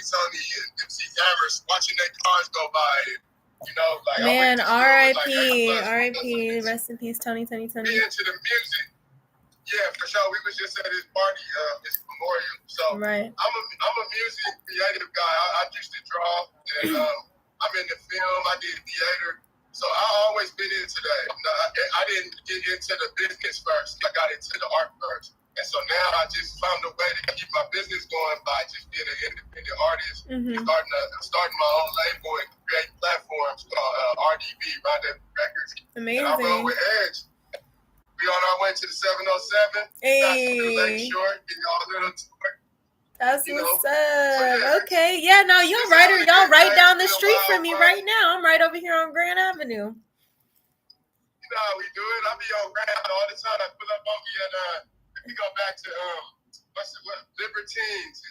Speaker 4: MC Hammers, watching their cars go by. And, you know, like,
Speaker 1: man, R.I.P.
Speaker 4: Like,
Speaker 1: R.I.P. Rest in peace, Tony.
Speaker 4: Be into the music. Yeah, for sure. We was just at his party, his memorial. So
Speaker 1: right.
Speaker 4: I'm a music creative guy. I used to draw, and I'm in the film. I did theater. So I always been into that. I didn't get into the business first. I got into the art first. And so now I just found a way to keep my business going by just being an independent artist, starting my own label and creating platforms called RDB, Rendezvous Records.
Speaker 1: Amazing.
Speaker 4: And I roll with Edge. We on our way to the 707.
Speaker 1: Hey.
Speaker 4: That's to the Lakeshore, getting all the little tour.
Speaker 1: That's
Speaker 4: You
Speaker 1: what's
Speaker 4: know?
Speaker 1: up.
Speaker 4: So, yeah,
Speaker 1: okay. Yeah, no, y'all right down the street from me right now. I'm right over here on Grand Avenue.
Speaker 4: You know how we do it. I be on Grand all the time. I pull up on me and we go back to Libertines,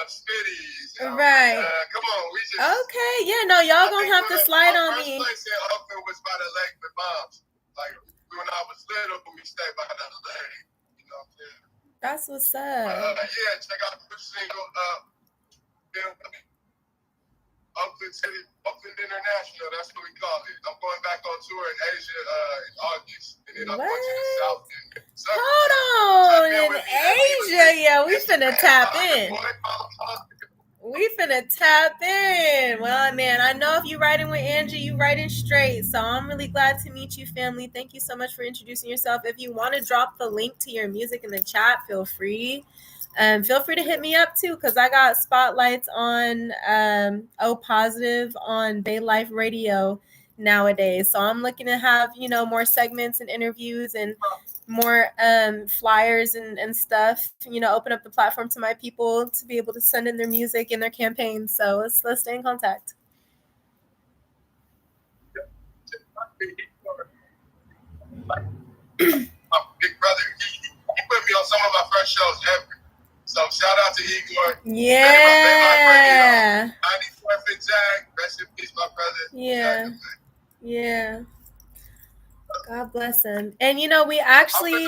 Speaker 4: Smitty's.
Speaker 1: Right.
Speaker 4: Come on, we just.
Speaker 1: Okay, yeah, no, y'all gonna have to slide on me.
Speaker 4: My first place in Oakland was by the lake with moms. Like when I was little, we stayed by the lake. You know what I'm saying?
Speaker 1: That's what's up.
Speaker 4: Yeah, check out the single. Oakland City, Oakland International, that's what we call it. I'm going back on tour in Asia in August. And then I'm going to the South.
Speaker 1: Hold on. In Asia, yeah, we finna tap in. We finna tap in. Well, man, I know if you riding with Angie, you riding straight. So I'm really glad to meet you, family. Thank you so much for introducing yourself. If you want to drop the link to your music in the chat, feel free. Feel free to hit me up too, because I got spotlights on O Positive on Bay Life Radio nowadays. So I'm looking to have, more segments and interviews and more flyers and stuff, open up the platform to my people to be able to send in their music and their campaigns. So let's stay in contact.
Speaker 4: My big brother, he put me on some of my first shows ever. So shout out to Igor.
Speaker 1: Yeah.
Speaker 4: 94th Jack. Rest in peace, my brother.
Speaker 1: Yeah. Yeah. God bless him. And we actually.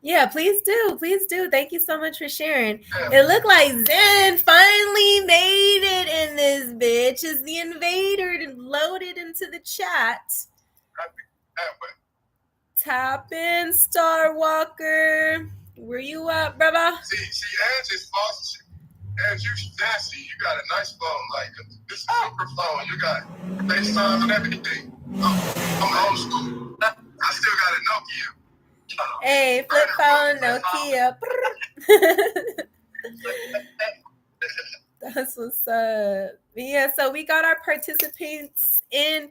Speaker 1: Yeah, please do. Please do. Thank you so much for sharing. Yeah. It looked like Zen finally made it in this bitch. Is the invader loaded into the chat? Tap in, Star Walker. Where you at, brother?
Speaker 4: See, Ange is false. Ange, you nasty. You got a nice phone. Like, this is super phone. You got FaceTime and everything. I'm old school. I still got a Nokia.
Speaker 1: Hey, flip phone, Nokia. That's what's up. Yeah, so we got our participants in.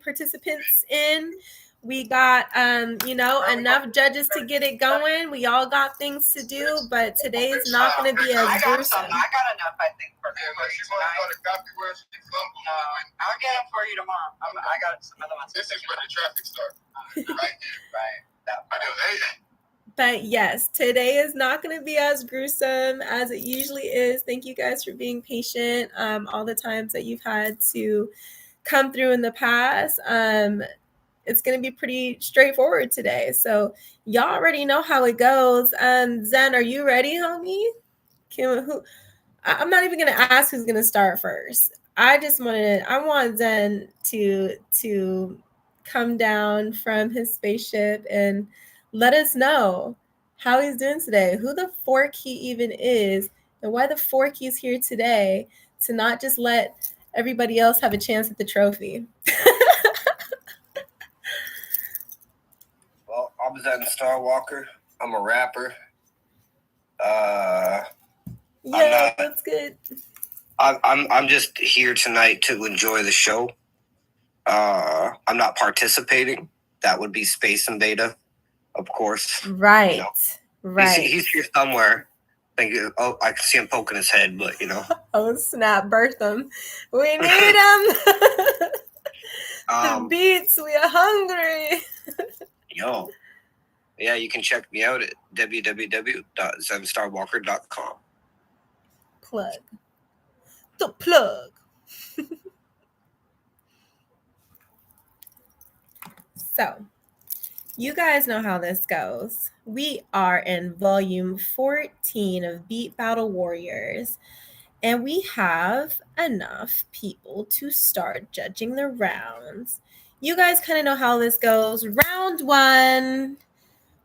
Speaker 1: We got, enough judges to get it going. We all got things to do, but today's not going to be as gruesome.
Speaker 2: I got enough, I think, for
Speaker 4: she want to go to copy where she fumbled.
Speaker 2: I'll get them for you tomorrow. I got some other ones.
Speaker 4: This is where the traffic starts. Right here.
Speaker 2: Right.
Speaker 1: But yes, today is not going to be as gruesome as it usually is. Thank you guys for being patient. All the times that you've had to come through in the past. It's going to be pretty straightforward today. So y'all already know how it goes. Zen, are you ready, homie? I'm not even going to ask who's going to start first. I want Zen to come down from his spaceship and let us know how he's doing today, who the fork he even is, and why the fork he's here today to not just let everybody else have a chance at the trophy.
Speaker 5: Well, I'm Zen Starwalker. I'm a rapper.
Speaker 1: Yeah, that's good.
Speaker 5: I'm just here tonight to enjoy the show. I'm not participating. That would be Space Invader, of course.
Speaker 1: Right.
Speaker 5: You know.
Speaker 1: Right.
Speaker 5: He's here somewhere. I can see him poking his head, but you know.
Speaker 1: Oh snap! Birth him. We need him. The beats. We are hungry.
Speaker 5: Yo. Yeah, you can check me out at www.zenstarwalker.com.
Speaker 1: Plug. The plug. So, you guys know how this goes. We are in volume 14 of Beat Battle Warriors, and we have enough people to start judging the rounds. You guys kind of know how this goes. Round 1,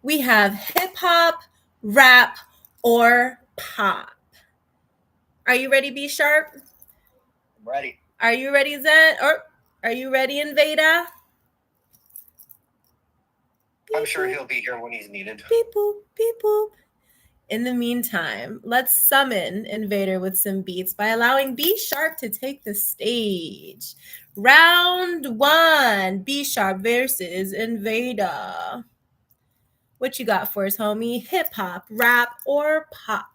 Speaker 1: we have hip hop, rap, or pop. Are you ready, B Sharp?
Speaker 3: I'm ready.
Speaker 1: Are you ready, Zen? Or are you ready, Invader?
Speaker 5: I'm sure he'll be here when he's needed.
Speaker 1: Beep boop, beep boop. In the meantime, let's summon Invader with some beats by allowing B Sharp to take the stage. Round 1, B Sharp versus Invader. What you got for us, homie? Hip hop, rap, or pop?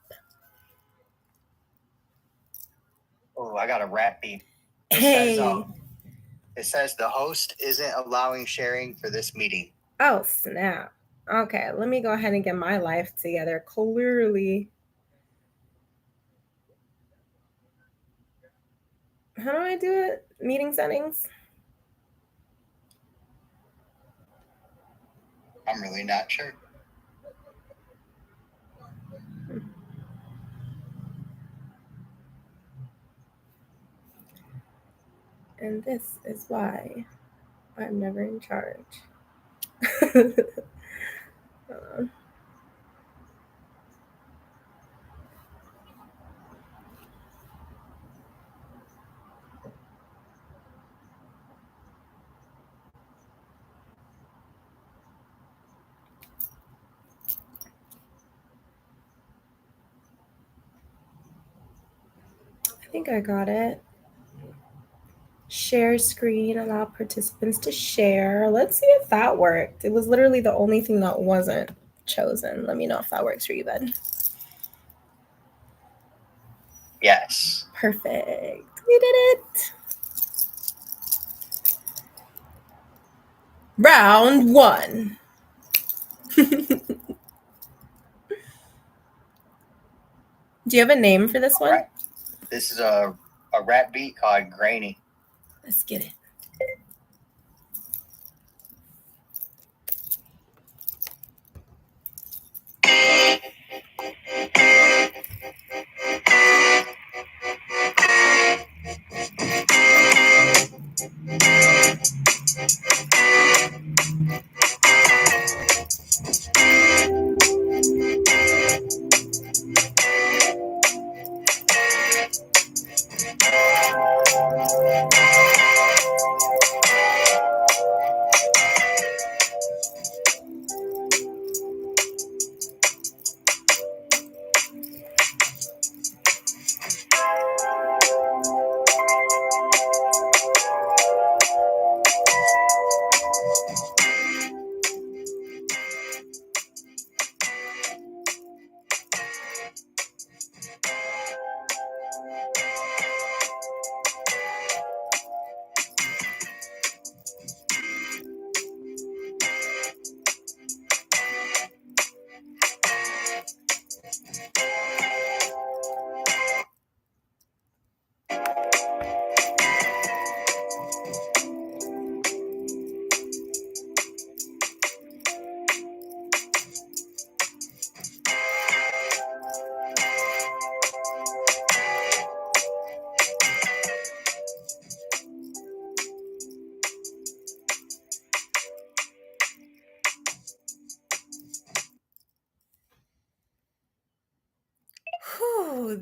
Speaker 3: Oh, I got a rap beat.
Speaker 1: It
Speaker 3: says the host isn't allowing sharing for this meeting.
Speaker 1: Oh, snap. Okay, let me go ahead and get my life together. Clearly. How do I do it? Meeting settings?
Speaker 3: I'm really not sure.
Speaker 1: And this is why I'm never in charge. I think I got it. Share screen, allow participants to share. Let's see if that worked. It was literally the only thing that wasn't chosen. Let me know if that works for you, bud.
Speaker 3: Yes.
Speaker 1: Perfect. We did it. Round 1. Do you have a name for this one?
Speaker 3: Right. This is a rap beat called Grainy.
Speaker 1: Let's get it.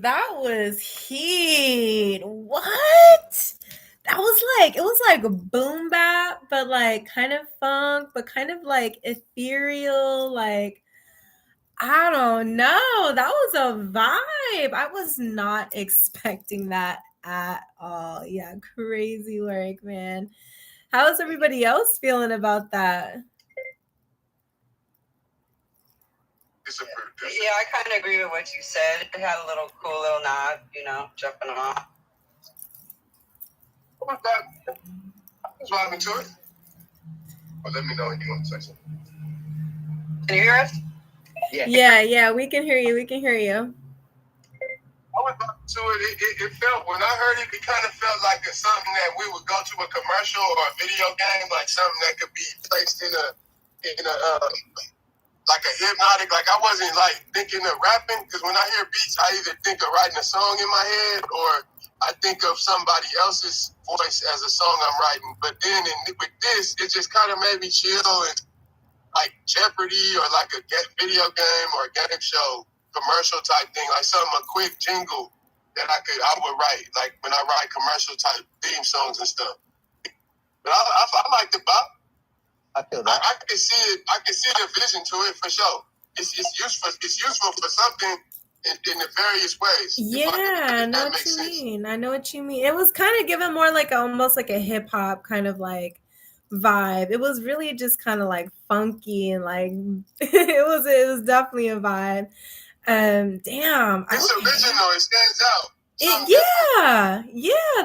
Speaker 1: That was heat. What? That was like, it was like boom bap, but like kind of funk, but kind of like ethereal, like I don't know. That was a vibe. I was not expecting that at all. Yeah, crazy work, man. How is everybody else feeling about that?
Speaker 2: Yeah, I kind of agree with what you said. It had a little cool little nod, jumping off.
Speaker 4: What was that? I was vibing to it. But let me know if you want to say something.
Speaker 2: Can you hear us?
Speaker 1: Yeah, we can hear you. We can hear you.
Speaker 4: I went back to it. It felt, when I heard it, it kind of felt like it's something that we would go to a commercial or a video game, like something that could be placed in a like a hypnotic. Like I wasn't like thinking of rapping, because when I hear beats, I either think of writing a song in my head or I think of somebody else's voice as a song I'm writing. But then with this, it just kind of made me chill and like Jeopardy or like a video game or a game show commercial type thing, like a quick jingle that I would write, like when I write commercial type theme songs and stuff. But I like the bop.
Speaker 3: I feel that.
Speaker 4: I can see it. I can see the vision to it for sure. It's useful. It's useful for something in the various ways.
Speaker 1: Yeah, I know what you mean. I know what you mean. It was kind of given more like almost like a hip hop kind of like vibe. It was really just kind of like funky and like it was definitely a vibe. Damn.
Speaker 4: It's original. It stands out.
Speaker 1: Yeah,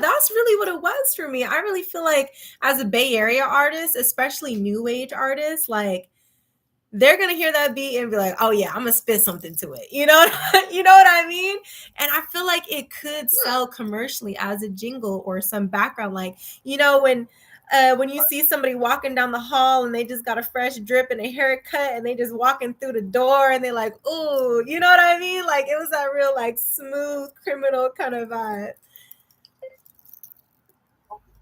Speaker 1: that's really what it was for me. I really feel like as a Bay Area artist, especially new age artists, like they're gonna hear that beat and be like, "Oh yeah, I'm gonna spit something to it." You know, you know what I mean? And I feel like it could sell commercially as a jingle or some background, like when you see somebody walking down the hall and they just got a fresh drip and a haircut and they just walking through the door and they're like, "Ooh," you know what I mean? Like it was that real like smooth criminal kind of vibe.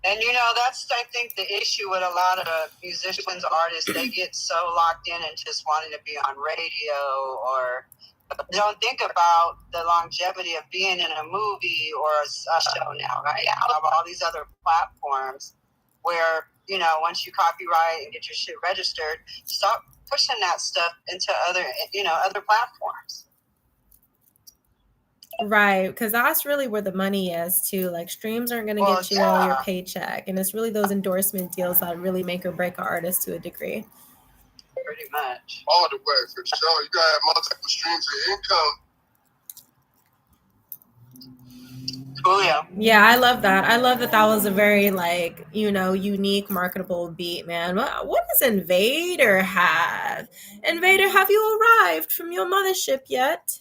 Speaker 2: And that's I think the issue with a lot of musicians, artists, they get so locked in and just wanting to be on radio, or they don't think about the longevity of being in a movie or a show now, right? All these other platforms where, once you copyright and get your shit registered, stop pushing that stuff into other platforms.
Speaker 1: Right, because that's really where the money is too. Like streams aren't going to get you all your paycheck, and it's really those endorsement deals that really make or break an artist to a degree.
Speaker 2: Pretty much.
Speaker 4: All the way, for sure. You gotta have multiple streams of income.
Speaker 2: Coolio.
Speaker 1: Yeah, I love that. I love that was a very like, unique, marketable beat, man. What does Invader have? Invader, have you arrived from your mothership yet?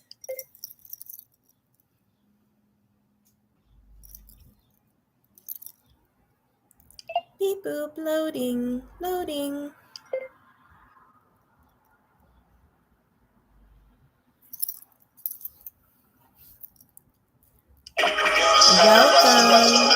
Speaker 1: Beep boop, loading. Welcome.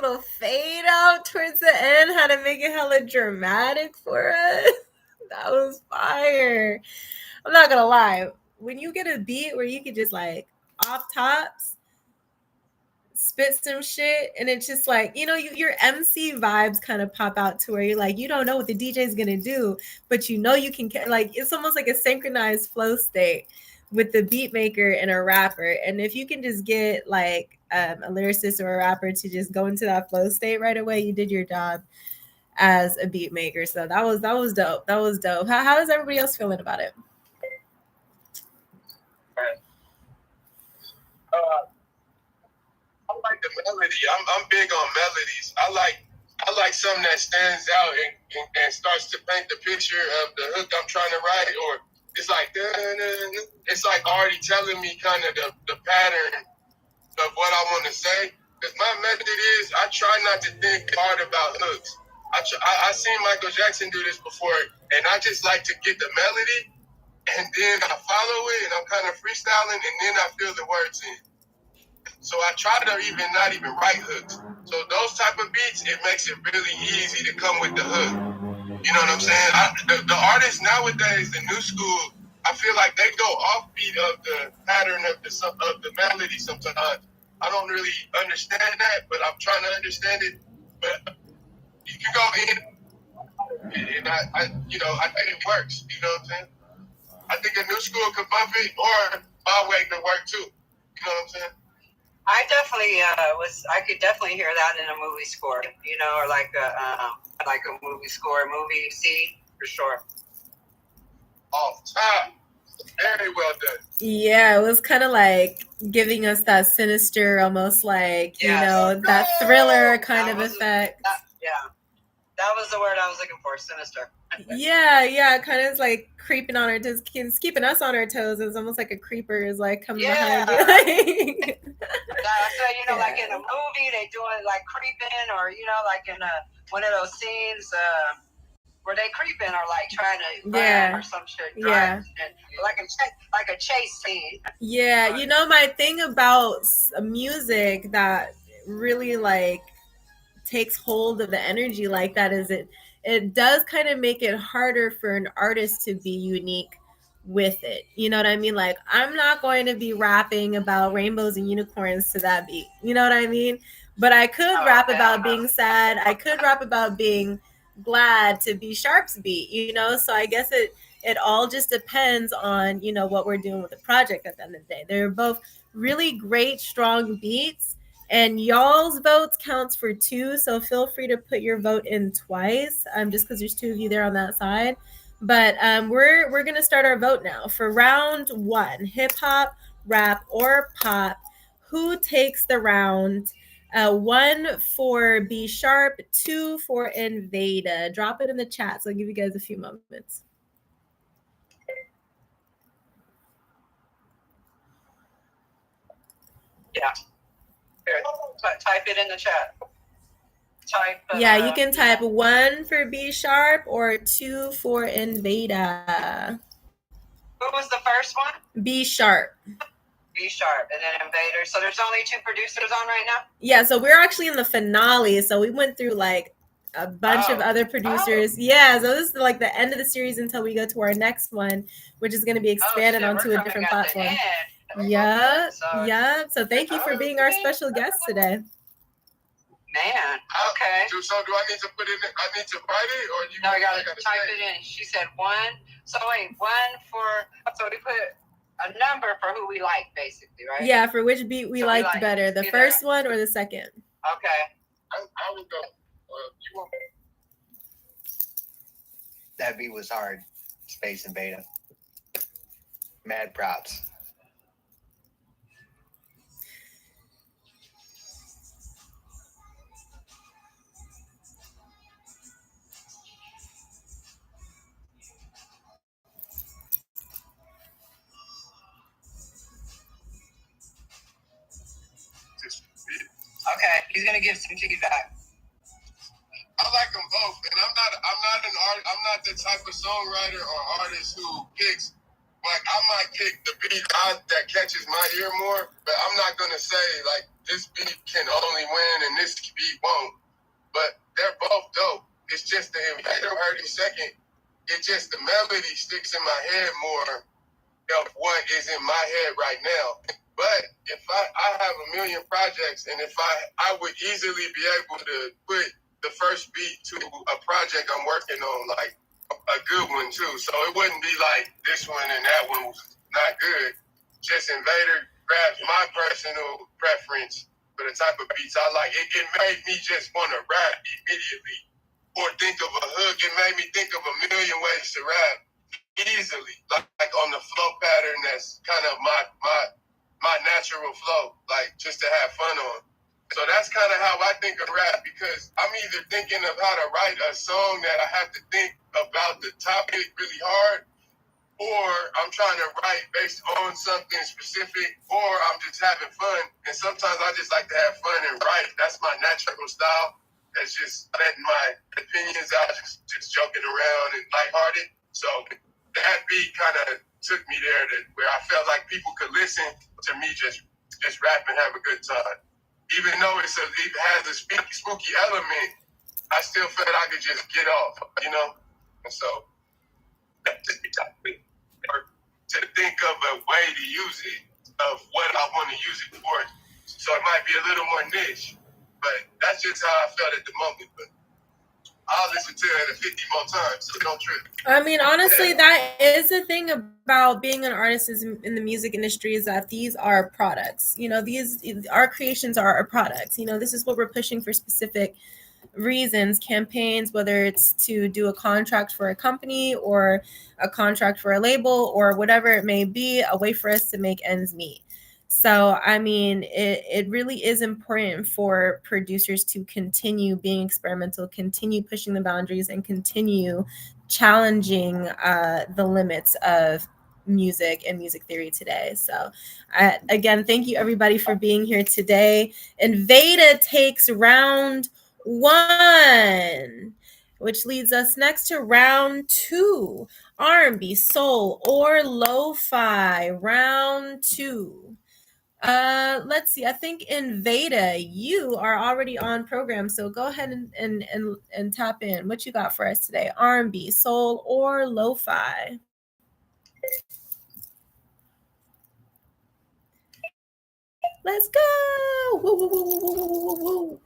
Speaker 1: little fade out towards the end, how to make it hella dramatic for us. That was fire. I'm not gonna lie. When you get a beat where you could just like off tops, spit some shit, and it's just like, you know, your MC vibes kind of pop out to where you're like, you don't know what the DJ is gonna do, but you know you can, like, it's almost like a synchronized flow state with the beat maker and a rapper. And if you can just get like a lyricist or a rapper to just go into that flow state right away, you did your job as a beat maker. So that was dope. That was dope. How is everybody else feeling about it?
Speaker 4: I like the melody. I'm big on melodies. I like something that stands out and starts to paint the picture of the hook I'm trying to write, or it's like it's like already telling me kind of the pattern of what I want to say. Because my method is I try not to think hard about hooks. I seen Michael Jackson do this before, and I just like to get the melody, and then I follow it, and I'm kind of freestyling, and then I fill the words in. So I try to not even write hooks. So those type of beats, it makes it really easy to come with the hook. You know what I'm saying? The artists nowadays, the new school, I feel like they go offbeat of the pattern of the melody sometimes. I don't really understand that, but I'm trying to understand it. But you can go in, and I think it works. You know what I'm saying? I think a new school could bump it, or my way could work too. You know what I'm saying?
Speaker 2: I definitely I could definitely hear that in a movie score, you know, or like a movie score, movie scene for sure.
Speaker 4: Off top, very well done.
Speaker 1: Yeah, it was kind of like giving us that sinister, almost like, you know, that thriller kind of effect.
Speaker 2: That was the word I was looking for, sinister.
Speaker 1: Yeah, kind of like creeping on our toes, keeping us on our toes. It's almost like a creeper is like coming behind you.
Speaker 2: So, you know, like in a movie, they do it like creeping, or, you know, like in one of those scenes where they creeping or like trying to run or some shit. Like a chase scene.
Speaker 1: Yeah, you know, my thing about music that really like takes hold of the energy like that is it does kind of make it harder for an artist to be unique with it. You know what I mean? Like, I'm not going to be rapping about rainbows and unicorns to that beat. You know what I mean? But I could rap about being sad. I could rap about being glad to be Sharp's beat, you know? So I guess it all just depends on, you know, what we're doing with the project at the end of the day. They're both really great, strong beats. And y'all's votes counts for 2, so feel free to put your vote in twice, just because there's 2 of you there on that side. But we're gonna start our vote now for round 1: hip hop, rap, or pop. Who takes the round? 1 for B Sharp, 2 for Invada. Drop it in the chat, so I'll give you guys a few moments.
Speaker 2: Yeah. Type it in the chat.
Speaker 1: You can type 1 for B Sharp or 2 for Invada.
Speaker 2: Who was the first one?
Speaker 1: B Sharp.
Speaker 2: B Sharp, and then Invader. So there's only 2 producers on right now?
Speaker 1: Yeah, so we're actually in the finale. So we went through like a bunch of other producers. Yeah, so this is like the end of the series until we go to our next one, which is going to be expanded onto a different platform. Yep. So thank you for being our special guest today.
Speaker 2: Man, okay.
Speaker 4: So do I need to put it in? I need to write it, or you?
Speaker 2: No, I gotta type it in. She said 1. So wait, 1 for. So we put a number for who we like, basically, right?
Speaker 1: Yeah, for which beat we liked better, the first one or the second.
Speaker 2: Okay.
Speaker 4: I would go. You want?
Speaker 3: That beat was hard. Space Invada. Mad props.
Speaker 2: Okay, he's gonna give some feedback.
Speaker 4: I like them both, and I'm not the type of songwriter or artist who picks what like I might pick the beat that catches my ear more, but I'm not gonna say like this beat can only win and this beat won't. But they're both dope. It's just the Invader 30-second. It just the melody sticks in my head more of what is in my head right now. But if I have a million projects, and if I would easily be able to put the first beat to a project I'm working on, like a good one too. So it wouldn't be like this one and that one was not good. Just Invader grabs my personal preference for the type of beats I like. It made me just want to rap immediately or think of a hook. It made me think of a million ways to rap easily, like on the flow pattern that's kind of my natural flow, like just to have fun on. So that's kind of how I think of rap, because I'm either thinking of how to write a song that I have to think about the topic really hard, or I'm trying to write based on something specific, or I'm just having fun. And sometimes I just like to have fun and write. That's my natural style. That's just letting my opinions out, just joking around and lighthearted. So that beat kind of took me there to where I felt like people could listen to me just rap and have a good time. Even though it has a spooky element, I still felt I could just get off, you know? And so that just be topic. Or to think of a way to use it, of what I want to use it for. So it might be a little more niche, but that's just how I felt at the moment. But I'll listen to it 50 more times, so don't trip.
Speaker 1: I mean, honestly, that is the thing about being an artist in the music industry, is that these are products. You know, our creations are our products. You know, this is what we're pushing for specific reasons, campaigns, whether it's to do a contract for a company or a contract for a label or whatever it may be, a way for us to make ends meet. So, I mean, it really is important for producers to continue being experimental, continue pushing the boundaries, and continue challenging the limits of music and music theory today. So, again, thank you everybody for being here today. Invada takes round 1, which leads us next to round 2, R&B, soul, or lo-fi. Round 2. Let's see. I think Invada, you are already on program, so go ahead and tap in. What you got for us today? R&B, soul, or lo-fi? Let's go! Woo, woo, woo, woo, woo, woo, woo, woo.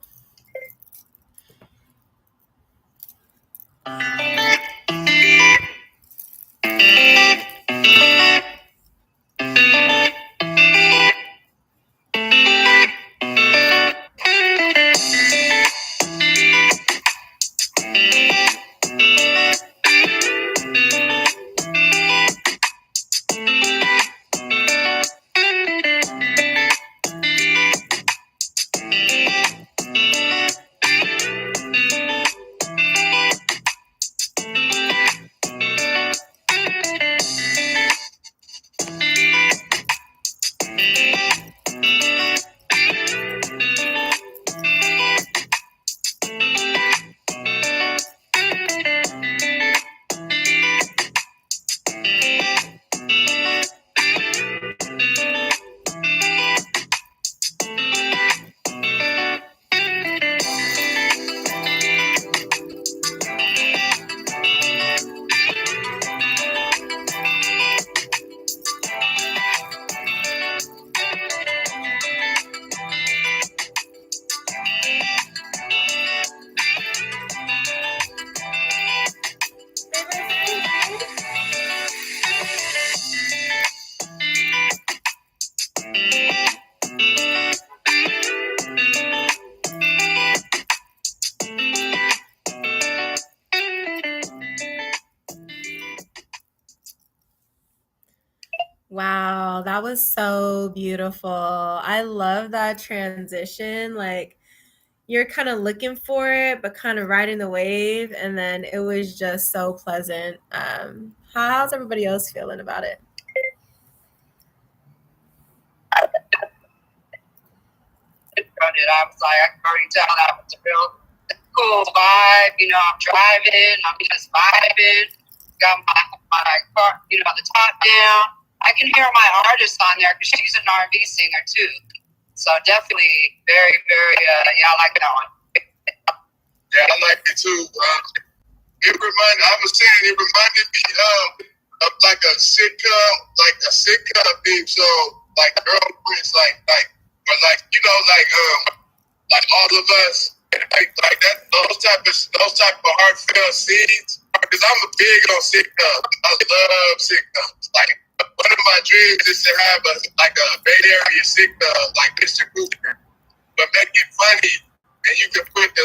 Speaker 1: Wow, that was so beautiful. I love that transition. Like, you're kind of looking for it, but kind of riding the wave, and then it was just so pleasant. How's everybody else feeling about it?
Speaker 2: I was like, I can already tell that was a real cool vibe. You know, I'm driving, I'm just vibing. Got my car, you know, the top down. I can hear my artist on there because she's an R&B singer too. So definitely very, very, I like that one.
Speaker 4: Yeah, I like it too. It reminded me of like a sitcom theme song, like Girlfriends, like All of Us, like that, those type of heartfelt scenes. Because I'm a big on sitcoms. I love sitcoms. Like one of my dreams is to have a Bay Area sitcom like Mr. Cooper, but make it funny, and you can put the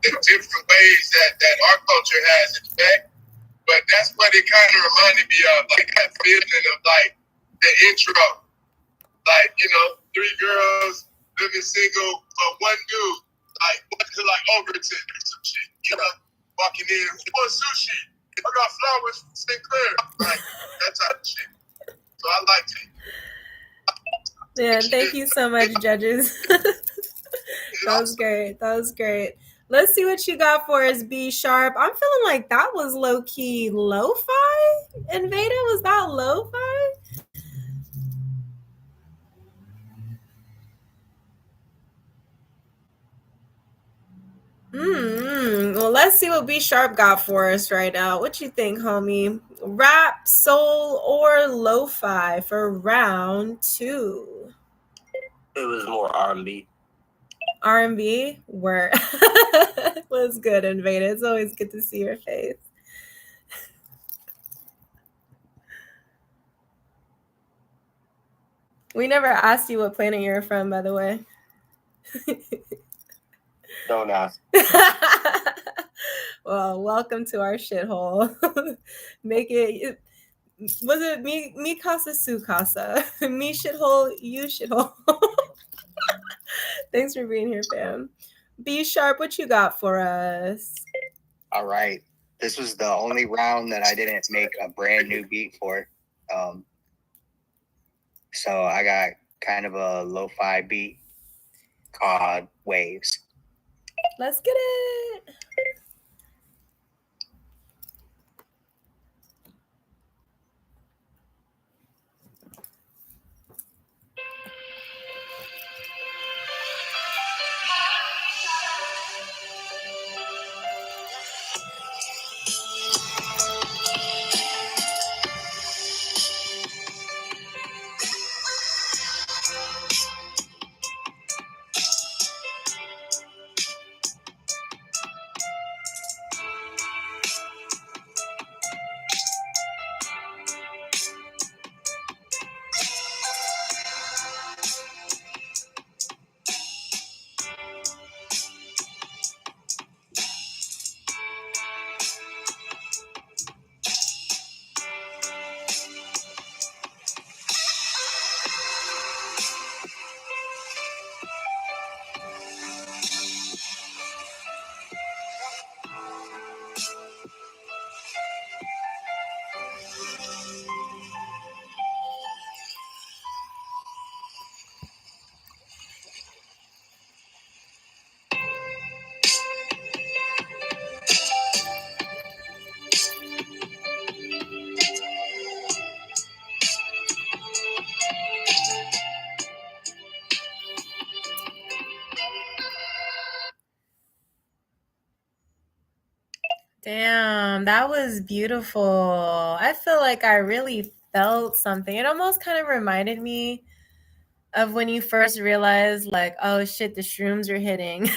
Speaker 4: different ways that our culture has effect. But that's what it kind of reminded me of, like that feeling of like the intro, like three girls living single, but one dude went to Overton or some shit, walking in, who wants sushi? I got flowers from Sinclair, like that type of shit. So I liked it.
Speaker 1: Yeah, thank you so much, judges. That was great. Let's see what you got for us, B Sharp. I'm feeling like that was low-key lo-fi. And Veda, was that lo-fi? Well, let's see what B Sharp got for us right now. What you think, homie? Rap, soul, or lo-fi for round 2?
Speaker 5: It was more R&B.
Speaker 1: R&B? Word. Was good, Invada. It's always good to see your face. We never asked you what planet you're from, by the way.
Speaker 5: Don't ask.
Speaker 1: Well, welcome to our shithole. Make it. Was it me casa su casa? Me shithole, you shithole. Thanks for being here, fam. B Sharp, what you got for us?
Speaker 3: All right. This was the only round that I didn't make a brand new beat for. So I got kind of a lo-fi beat called Waves.
Speaker 1: Let's get it. Damn, that was beautiful. I feel like I really felt something. It almost kind of reminded me of when you first realized, like, oh shit, the shrooms are hitting.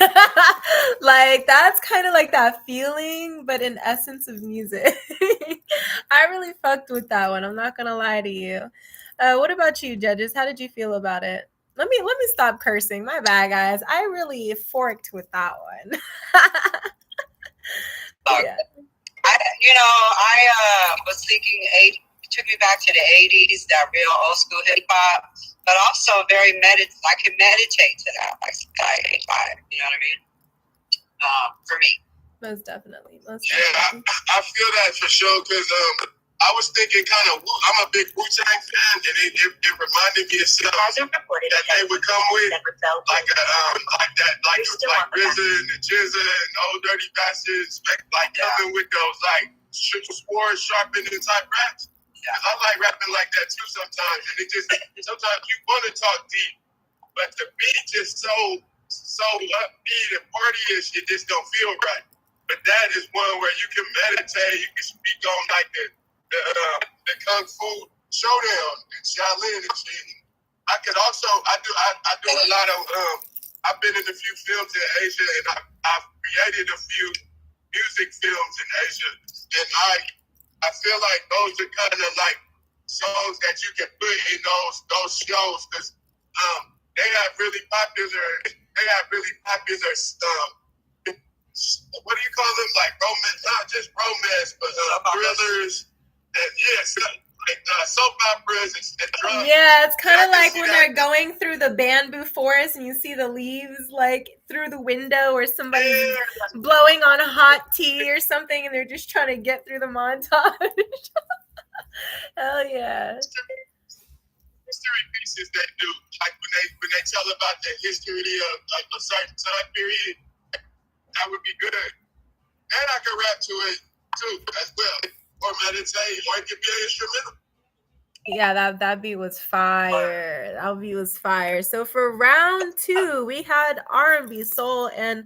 Speaker 1: Like, that's kind of like that feeling, but in essence of music. I really fucked with that one. I'm not gonna lie to you. What about you, judges? How did you feel about it? Let me stop cursing. My bad, guys. I really forked with that one. Yeah.
Speaker 2: I was thinking it took me back to the 80s, that real old school hip hop, but also very I can meditate to that. You know what I mean? For me.
Speaker 1: Most definitely.
Speaker 4: I feel that for sure, because I was thinking kind of, I'm a big Wu-Tang fan, and it reminded me of stuff that they would come with, like RZA and the Jizza and Old Dirty Bastards, coming with those sword sharpening type raps. I like rapping like that too sometimes, and it just sometimes you want to talk deep, but the beat just so upbeat and partyish, it just don't feel right. But that is one where you can meditate, you can speak on like the kung fu showdown and Shaolin and shit. I could also I do a lot of I've been in a few films in Asia, and I've created a few music films in Asia, and I feel like those are kind of like songs that you can put in those shows, because they have really popular what do you call them, like romance, not just romance, but thrillers, and yes, like soap operas and drugs.
Speaker 1: Yeah, it's kind of like when they're going through the bamboo forest and you see the leaves like through the window, or somebody's blowing on a hot tea or something, and they're just trying to get through the montage. Hell yeah.
Speaker 4: History pieces they do, like when they tell about the history of like a certain time period, that would be good. And I can rap to it too as well, or meditate, or it could be an instrumental.
Speaker 1: Yeah, that beat was fire. That beat was fire. So for round 2, we had R&B, soul, and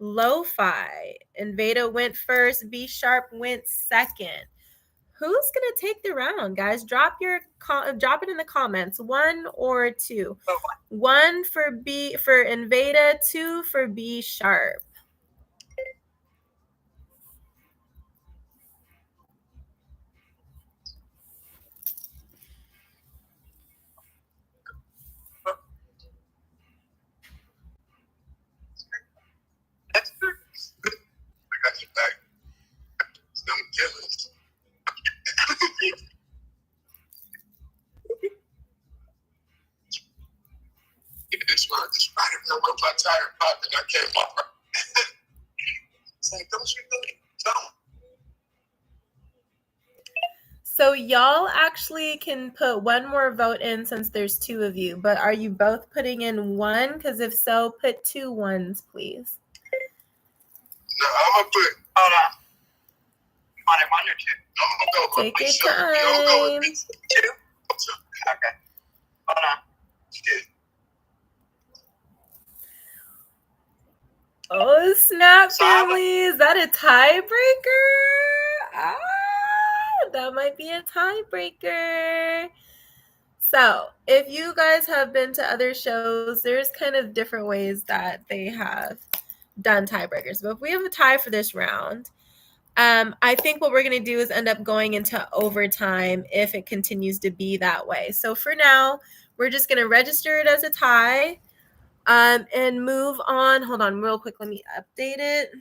Speaker 1: lo-fi. And Veda went first. B Sharp went second. Who's gonna take the round, guys? Drop it in the comments. 1 or 2. 1 for Invada, 2 for B Sharp.
Speaker 4: I got your back. Some killers. This rider know what my tire popped and I came off. It's like, don't you know? Don't.
Speaker 1: So y'all actually can put one more vote in since there's 2 of you, but are you both putting in 1? Because if so, put 2 1s, please.
Speaker 4: No, I'm gonna put. Hold on. You want it 1 or 2? I'm gonna go.
Speaker 1: Take your time.
Speaker 4: I'm gonna go with 2. Okay. Hold on. Yeah.
Speaker 1: Oh, snap, family. Is that a tiebreaker? That might be a tiebreaker. So, if you guys have been to other shows, there's kind of different ways that they have done tiebreakers. But if we have a tie for this round, I think what we're going to do is end up going into overtime if it continues to be that way. So for now, we're just going to register it as a tie. And move on. Hold on real quick. Let me update it.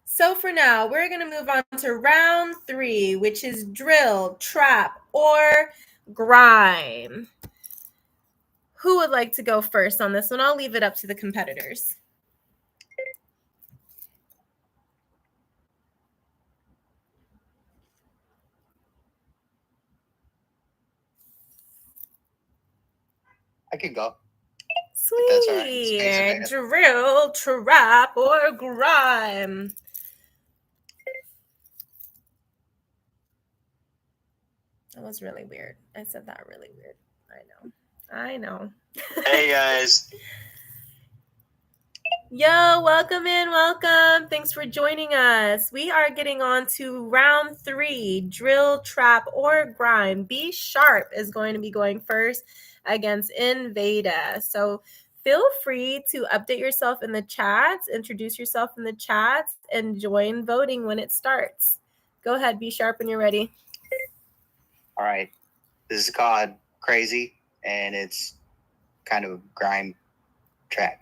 Speaker 1: So for now, we're going to move on to round 3, which is drill, trap, or grime. Who would like to go first on this one? I'll leave it up to the competitors.
Speaker 3: I could go.
Speaker 1: Sweet. Right. Drill, trap, or grime. That was really weird. I said that really weird. I know.
Speaker 6: Hey, guys.
Speaker 1: Yo, welcome in. Welcome. Thanks for joining us. We are getting on to round 3, drill, trap, or grime. B Sharp is going to be going first against Invada. So feel free to update yourself in the chats, introduce yourself in the chats, and join voting when it starts. Go ahead, B Sharp, when you're ready.
Speaker 3: All right. This is called Crazy, and it's kind of a grime track.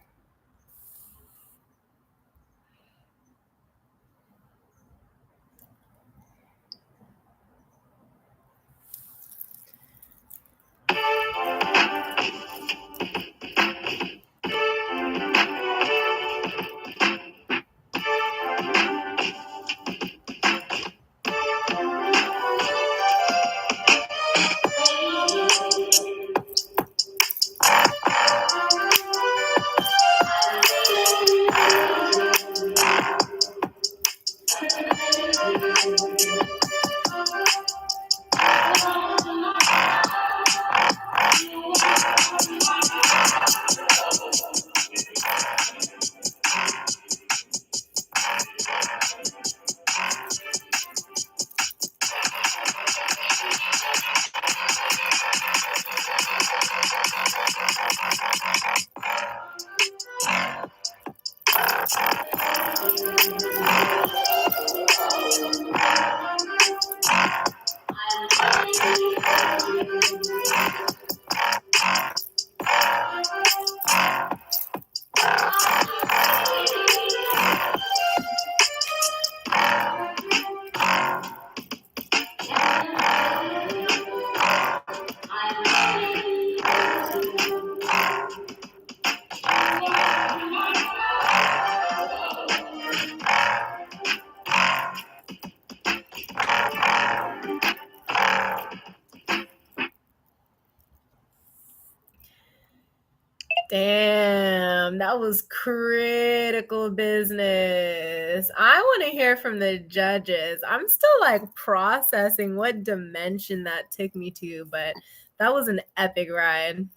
Speaker 1: Damn, that was critical business. I want to hear from the judges. I'm still like processing what dimension that took me to, but that was an epic ride.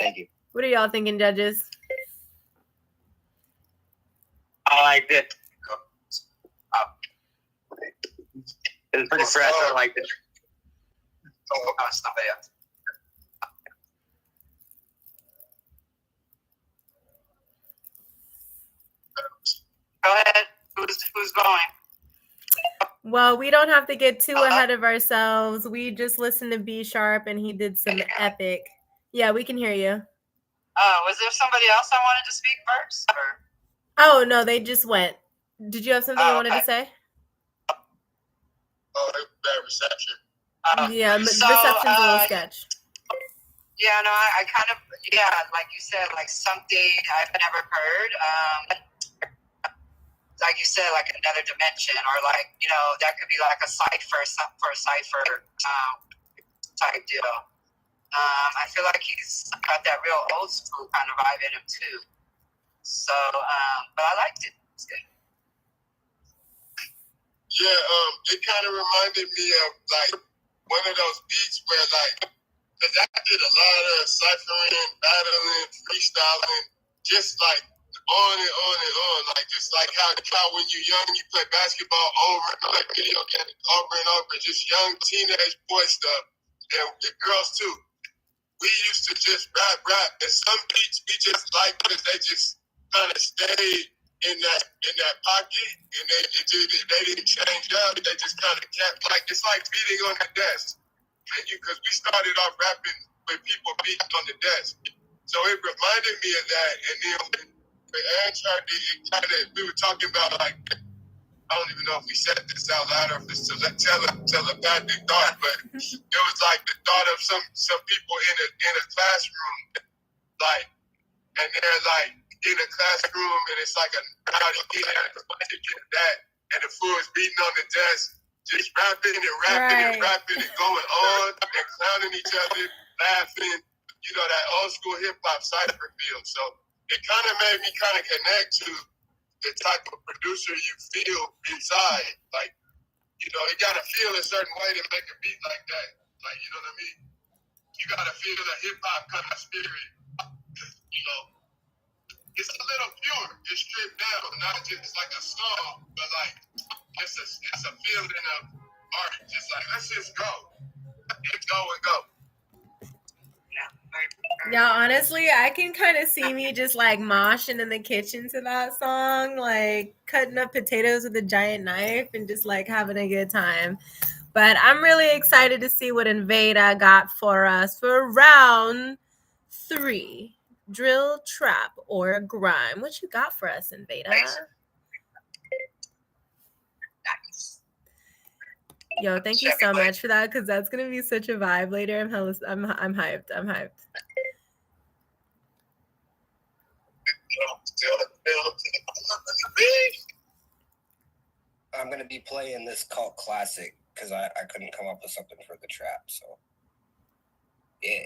Speaker 3: Thank you.
Speaker 1: What are y'all thinking, judges?
Speaker 2: I liked it. It was pretty fresh. I liked it. Oh, it's not bad. Go ahead. Who's going?
Speaker 1: Well, we don't have to get too ahead of ourselves. We just listened to B Sharp and he did some epic. Yeah, we can hear you.
Speaker 2: Was there somebody else I wanted to speak first? Or?
Speaker 1: Oh, no, they just went. Did you have something you wanted to say?
Speaker 4: Oh, bad reception.
Speaker 1: Yeah, reception's a little sketch.
Speaker 2: Yeah, no, I kind of, like you said, like something I've never heard. Like you said, like another dimension, or like, that could be like a cipher type deal. I feel like he's got that real old school kind of vibe in him too. So, but I liked it. It's good.
Speaker 4: Yeah, it kind of reminded me of like one of those beats where like, because I did a lot of ciphering, battling, freestyling, just like on and on and on. Like just like how when you're young you play basketball over and over, video games over and over, just young teenage boy stuff. And the girls too. We used to just rap. And some beats we just like because they just kind of stayed in that pocket, and they didn't change up. They just kind of kept like it's like beating on the desk. Because we started off rapping with people beating on the desk, so it reminded me of that. And then when Aaron started, we were talking about like I don't even know if we said this out loud or if it's telepathic thought, but it was like the thought of some people in a classroom, like, and they're like in a classroom, and it's like a rowdy that, and the fool is beating on the desk, just rapping and going on and clowning each other, laughing, that old school hip hop cipher feel. So it kind of made me kind of connect to the type of producer you feel inside. Like, you gotta feel a certain way to make a beat like that. Like, you know what I mean? You gotta feel the hip hop kind of spirit. It's a little pure. It's stripped down, not just like a song, but like it's a feeling of art. Just like let's just go, and go.
Speaker 1: Yeah, honestly, I can kind of see me just like moshing in the kitchen to that song, like cutting up potatoes with a giant knife and just like having a good time. But I'm really excited to see what Invada got for us for round 3. Drill, trap, or grime. What you got for us, Invada?
Speaker 2: Nice.
Speaker 1: Yo, thank you so much for that, because that's gonna be such a vibe later. I'm hyped. I'm hyped.
Speaker 5: I'm gonna be playing this cult classic because I couldn't come up with something for the trap. So yeah.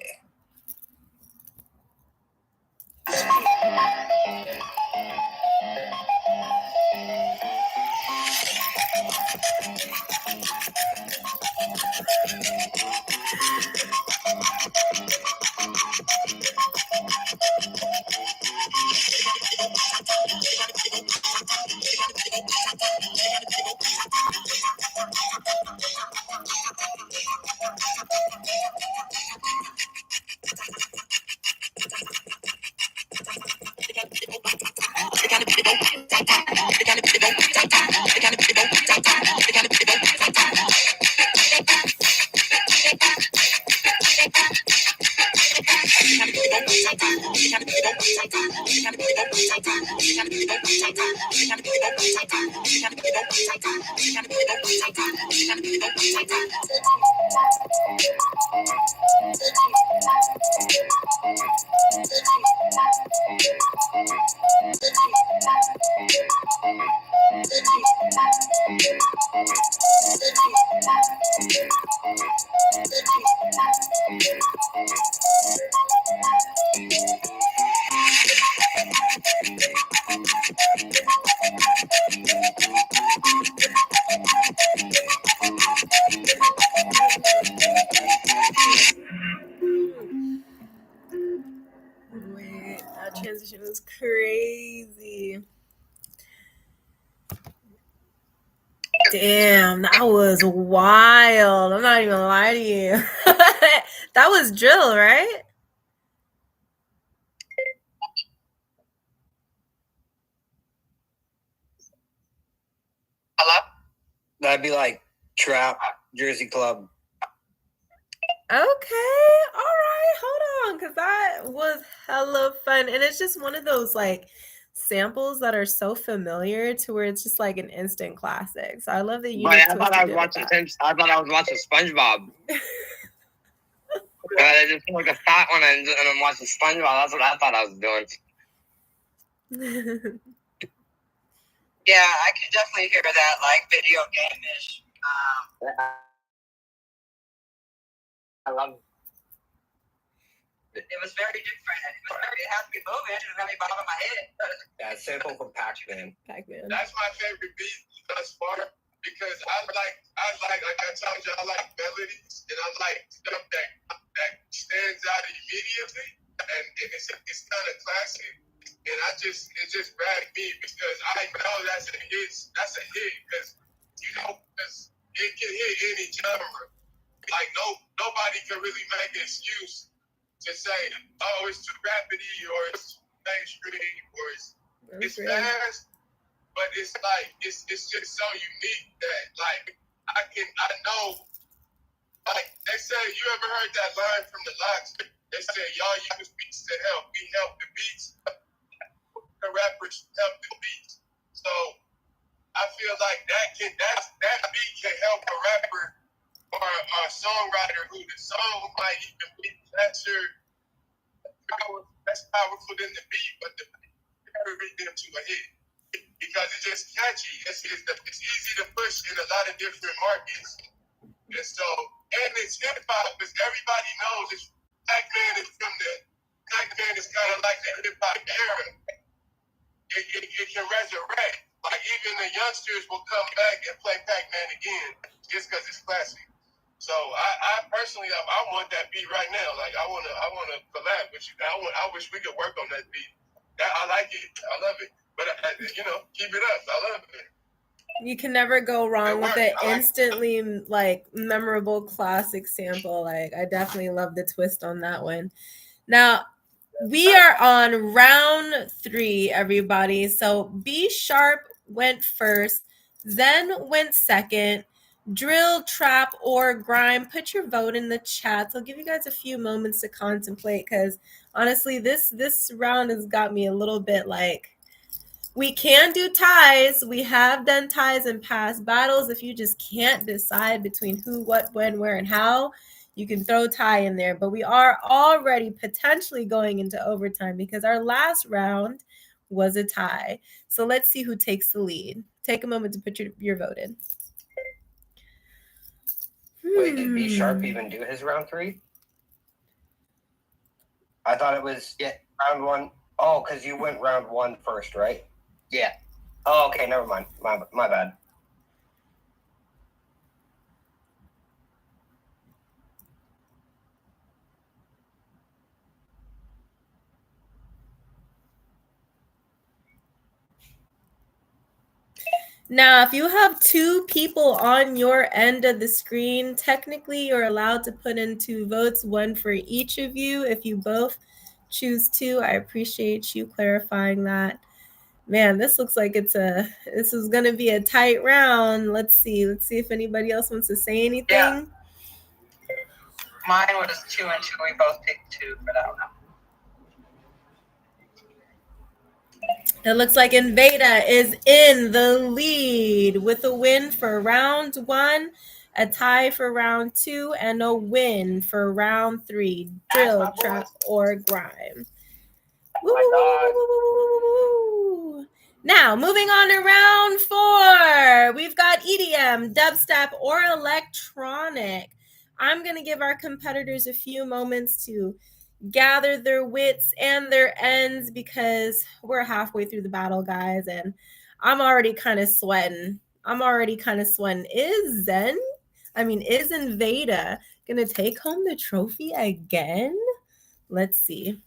Speaker 1: Wait, that transition was crazy. Damn, that was wild. I'm not even gonna lie to you. That was drill, right?
Speaker 2: Hello?
Speaker 5: That'd be like trap, Jersey Club.
Speaker 1: Okay, all right, hold on, because that was hella fun. And it's just one of those like samples that are so familiar to where it's just like an instant classic. So I love that you
Speaker 5: I thought I was watching SpongeBob. I just like a fat one and I'm watching SpongeBob. That's what I thought I was doing.
Speaker 2: Yeah, I can definitely hear that, like, video game-ish.
Speaker 5: I love
Speaker 2: It was very different. It had to be moving. It had me bobbing my head.
Speaker 5: that sample from Pac-Man.
Speaker 4: That's my favorite beat thus far because I like I told you, I like melodies and I like stuff that stands out immediately and it's kind of classic. And it just grabbed me because I know that's a hit because because it can hit any genre. Like nobody can really make an excuse to say, oh, it's too rapidy or it's mainstream or it's fast, but it's like it's just so unique that like I know, like they say, you ever heard that line from the Locks? They say y'all use beats to help. We help the beats. The rappers help the beats. So I feel like that beat can help a rapper or a songwriter who the song might even be that's powerful than the beat, but the beat can read them to a hit because it's just catchy. It's easy to push in a lot of different markets, and so it's hip hop because everybody knows it's Pac-Man is kind of like the hip hop era. It can resurrect. Like even the youngsters will come back and play Pac-Man again just because it's classic. So I personally, I want that beat right now. Like I want to collab with you. I wish we could work on that beat. I like it. I love it. But keep it up. I love it.
Speaker 1: You can never go wrong with an instantly like memorable classic sample. Like I definitely love the twist on that one. Now we are on round 3, everybody. So B Sharp went first, Zen went second. Drill, trap, or grime, put your vote in the chats. I'll give you guys a few moments to contemplate because honestly, this round has got me a little bit like, we can do ties. We have done ties in past battles. If you just can't decide between who, what, when, where, and how, you can throw tie in there. But we are already potentially going into overtime because our last round was a tie. So let's see who takes the lead. Take a moment to put your vote in.
Speaker 5: Wait, did B Sharp even do his round 3? I thought it was round 1. Oh, because you went round 1 first, right?
Speaker 3: Yeah.
Speaker 5: Oh, okay, never mind. My bad.
Speaker 1: Now, if you have 2 people on your end of the screen, technically you're allowed to put in 2 votes, 1 for each of you. If you both choose 2, I appreciate you clarifying that. Man, this looks like this is going to be a tight round. Let's see if anybody else wants to say anything.
Speaker 2: Yeah. Mine was 2 and 2. We both picked 2 for that one.
Speaker 1: It looks like Invada is in the lead with a win for round 1, a tie for round 2, and a win for round 3. Drill, trap, or grime. Woo, woo, woo, woo, woo, woo, woo. Now, moving on to round 4. We've got EDM, dubstep, or electronic. I'm going to give our competitors a few moments to gather their wits and their ends because we're halfway through the battle, guys, and I'm already kind of sweating. Is Invada gonna take home the trophy again? Let's see.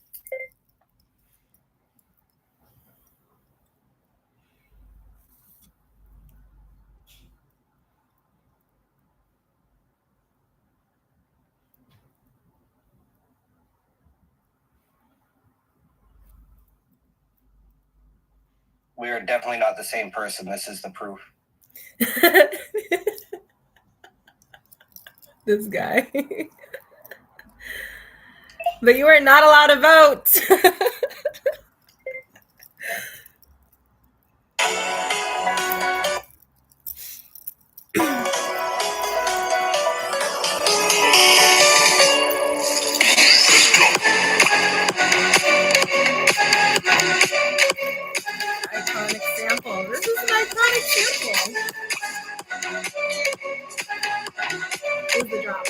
Speaker 5: We are definitely not the same person. This is the proof.
Speaker 1: This guy. But you are not allowed to vote. Iconic sample. This is an iconic sample. Here's the drop.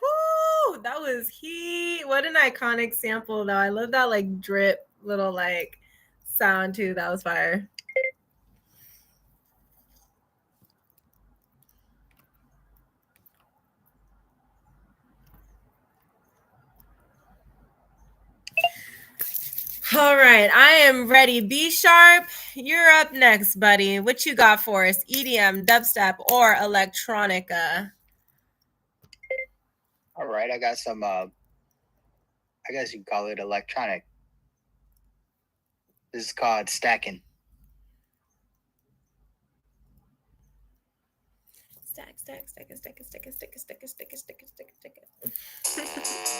Speaker 1: Woo! That was heat. What an iconic sample, though. I love that like drip little like sound too. That was fire. All right, I am ready. B Sharp, you're up next, buddy. What you got for us? EDM, dubstep, or electronica?
Speaker 3: All right, I got some. I guess you can call it electronic. This is called stacking.
Speaker 1: Stack, stack, stack it, stack it, stack it, stack it, stack it, stack it, stack it, stack it, stack it.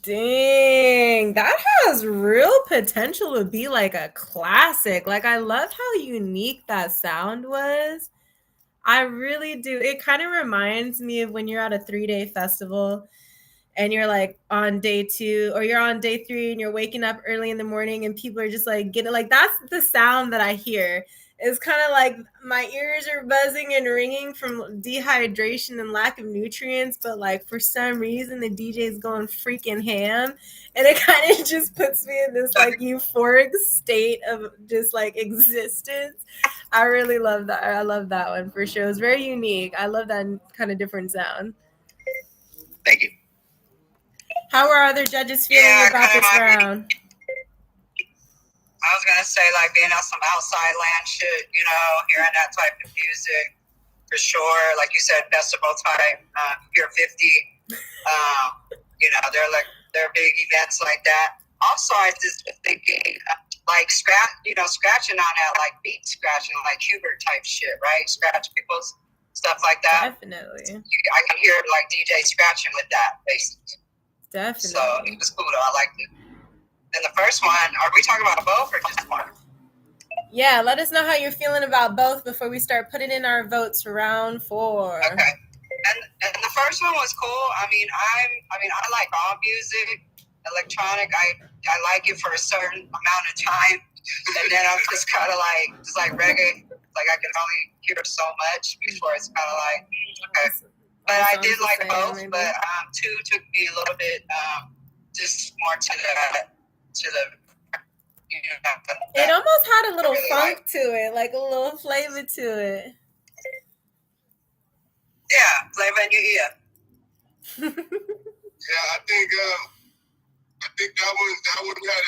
Speaker 1: Dang, that has real potential to be like a classic. Like, I love how unique that sound was. I really do. It kind of reminds me of when you're at a 3-day festival and you're like on day 2 or you're on day 3 and you're waking up early in the morning and people are just like getting like, that's the sound that I hear. It's kind of like my ears are buzzing and ringing from dehydration and lack of nutrients, but like for some reason the DJ is going freaking ham, and it kind of just puts me in this like euphoric state of just like existence. I really love that. I love that one for sure. It's very unique. I love that kind of different sound.
Speaker 3: Thank you.
Speaker 1: How are other judges feeling about this round?
Speaker 2: I was gonna say, like, being on some outside land shit, you know, hearing that type of music for sure. Like you said, festival type, V14. You know, they're big events like that. Also, I just was thinking, like scratching on that, like beat scratching, like Hubert type shit, right? Scratch people's stuff like that.
Speaker 1: Definitely.
Speaker 2: I can hear like DJ scratching with that, basically.
Speaker 1: Definitely.
Speaker 2: So it was cool though. I liked it. And the first one, are we talking about both or just one?
Speaker 1: Yeah, let us know how you're feeling about both before we start putting in our votes for round 4.
Speaker 2: Okay. And the first one was cool. I mean, I like all music, electronic. I like it for a certain amount of time, and then I'm just kind of like reggae. Like I can only hear so much before it's kind of like okay. But I did like both. Maybe. But 2 took me a little bit just more to the. You know,
Speaker 1: it almost had a little really funk to it, like a little flavor to it.
Speaker 2: Yeah, flavor in your ear.
Speaker 4: Yeah, I think that one had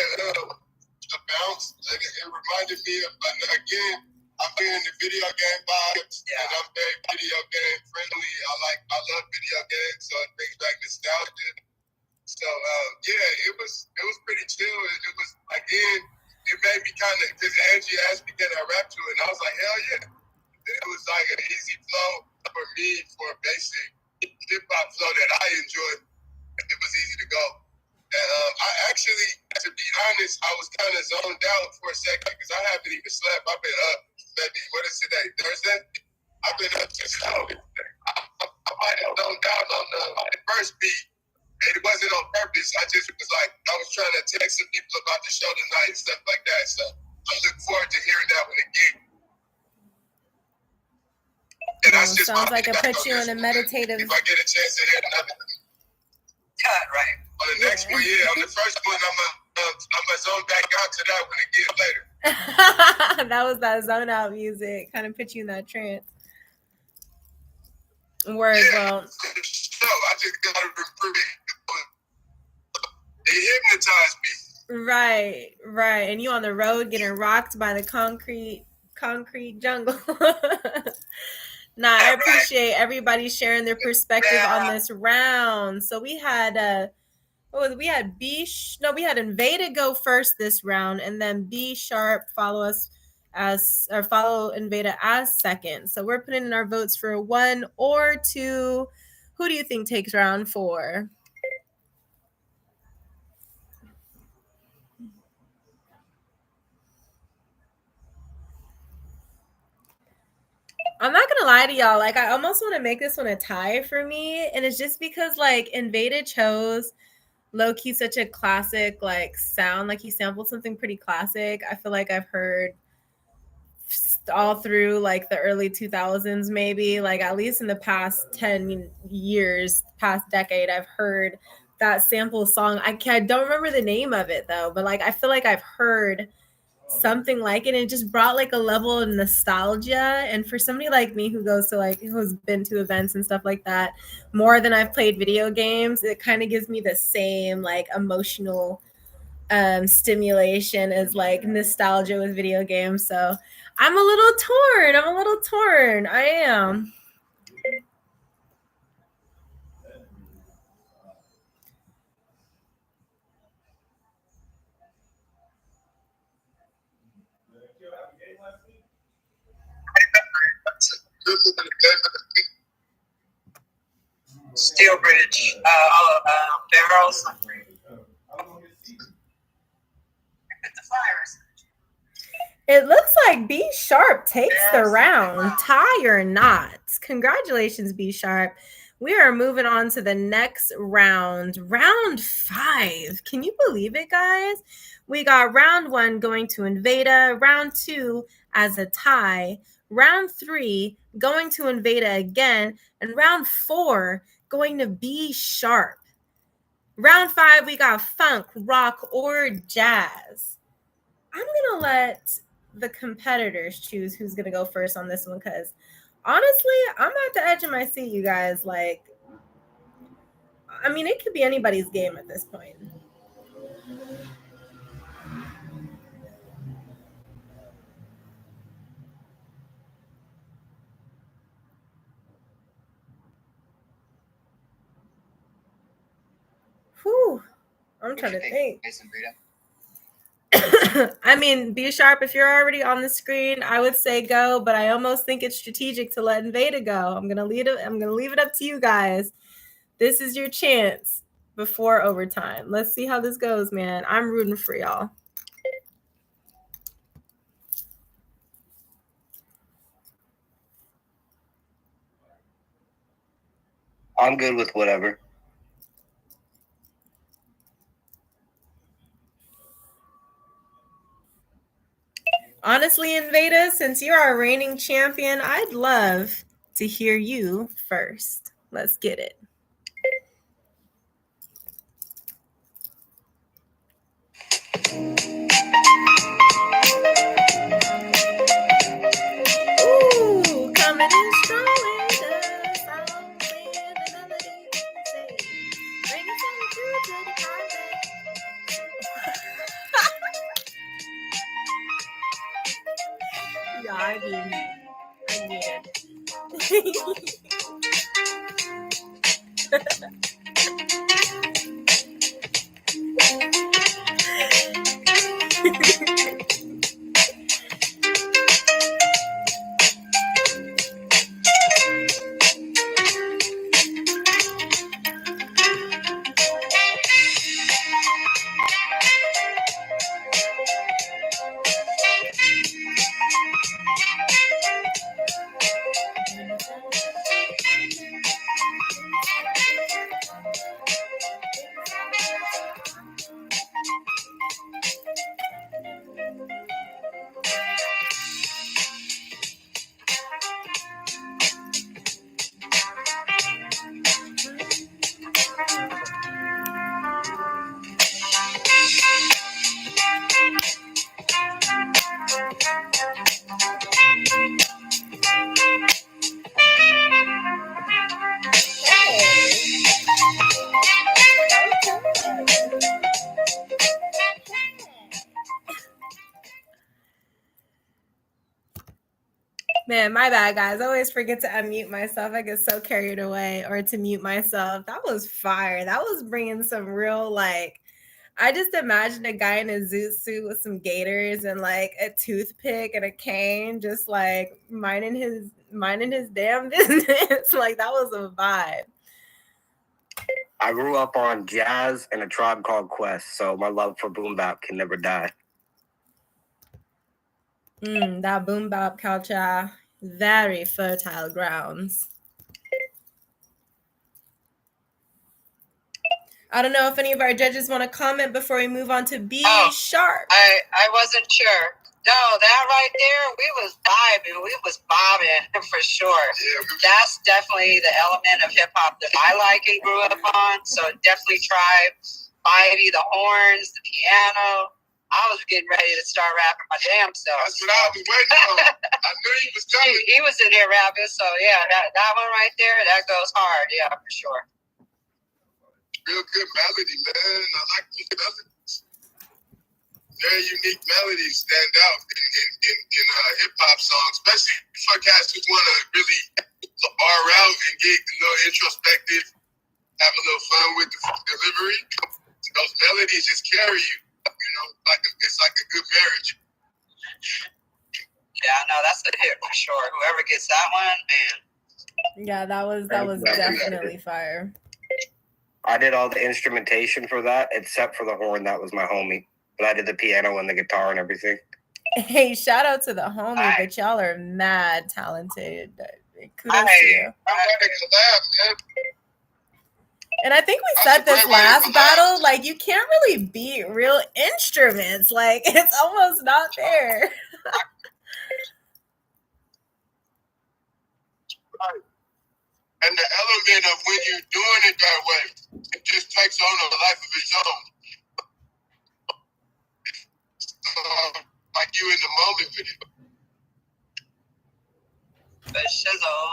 Speaker 4: a bounce. Like it reminded me of again. I'm in the video game vibes, and I'm very video game friendly. I love video games, so it brings back nostalgia. So yeah, it was pretty chill. It was again, it made me kind of because Angie asked me can I rap to it, and I was like hell yeah. It was like an easy flow for me for a basic hip hop flow that I enjoyed. It was easy to go. And I actually, to be honest, I was kind of zoned out for a second because I haven't even slept. I've been up maybe, what is today, Thursday? I've been up since I might have zoned out on the first beat. And it wasn't on purpose. I just was like, I was trying to text some people about the show tonight and stuff like that. So I look forward to hearing that one again. And that's just
Speaker 1: sounds like it puts you in a meditative.
Speaker 4: If I get a chance to hear another.
Speaker 2: Yeah, right.
Speaker 4: On the next one, yeah. On the first one, I'm gonna zone back out to that one again later.
Speaker 1: That was that zone out music, kind of put you in that trance. Word,
Speaker 4: yeah,
Speaker 1: well.
Speaker 4: So I just gotta improve it. It hypnotized me.
Speaker 1: Right. And you on the road getting rocked by the concrete jungle. I appreciate everybody sharing their perspective on this round. So we had we had Invada go first this round, and then B Sharp follow Invada as second. So we're putting in our votes for 1 or 2. Who do you think takes round 4? I'm not gonna lie to y'all. Like, I almost want to make this one a tie for me, and it's just because like Invada chose low-key such a classic like sound. Like he sampled something pretty classic. I feel like I've heard all through like the early 2000s, maybe like at least in the past 10 years, past decade, I've heard that sample song. I don't remember the name of it though, but like I feel like I've heard something like it. It just brought like a level of nostalgia, and for somebody like me who's been to events and stuff like that more than I've played video games, it kind of gives me the same like emotional stimulation as like nostalgia with video games. So I'm a little torn. I am.
Speaker 2: steel bridge, barrels. The fires.
Speaker 1: It looks like B Sharp takes the round, tie or not. Congratulations, B Sharp. We are moving on to the next round, round 5. Can you believe it, guys? We got round 1 going to Invada, round 2 as a tie, round 3 going to Invada again, and round 4 going to B Sharp. Round 5, we got funk, rock, or jazz. I'm going to let the competitors choose who's going to go first on this one, because honestly, I'm at the edge of my seat, you guys. Like, I mean, it could be anybody's game at this point. Whew. I'm trying to think. I mean, B Sharp, if you're already on the screen, I would say go, but I almost think it's strategic to let Invada go. I'm gonna leave it up to you guys. This is your chance before overtime. Let's see how this goes, man. I'm rooting for y'all.
Speaker 5: I'm good with whatever.
Speaker 1: Honestly, Invada, since you're our reigning champion, I'd love to hear you first. Let's get it. Ooh, coming in strong with the sound and the melody. Bring it to the content. Yeah, I need it. Man, my bad, guys. I always forget to unmute myself. I get so carried away, or to mute myself. That was fire. That was bringing some real, like, I just imagined a guy in a zoot suit with some gaiters and like a toothpick and a cane, just like minding his damn business. Like, that was a vibe.
Speaker 5: I grew up on jazz and A Tribe Called Quest, so my love for boom bap can never die.
Speaker 1: That boom bap culture, very fertile grounds. I don't know if any of our judges want to comment before we move on to B Sharp.
Speaker 2: I wasn't sure. No, that right there, we was vibing, we was bobbing for sure. Yeah, that's definitely the element of hip hop that I like and grew up on. So definitely Tribe, Spidey, the horns, the piano. I was getting ready to start rapping my damn self.
Speaker 4: That's what I was waiting on. I knew he was coming.
Speaker 2: He was in here rapping, so yeah, that one right there, that goes hard, yeah, for sure.
Speaker 4: Real good melody, man. I like these melodies. Very unique melodies stand out in hip hop songs, especially for cats who want to really bar out and get a little introspective, have a little fun with the delivery. Those melodies just carry you. You know, it's like a good marriage.
Speaker 2: Yeah, no, that's a hit for sure. Whoever gets that one, man.
Speaker 1: Yeah, that was definitely fire.
Speaker 5: I did all the instrumentation for that, except for the horn. That was my homie. But I did the piano and the guitar and everything.
Speaker 1: Hey, shout out to the homie, but y'all are mad talented. Kudos to you. And I think we said this last battle, like, you can't really beat real instruments. Like, it's almost not fair.
Speaker 4: And the element of when you're doing it that way, it just takes on a life of its own. Like you in the moment with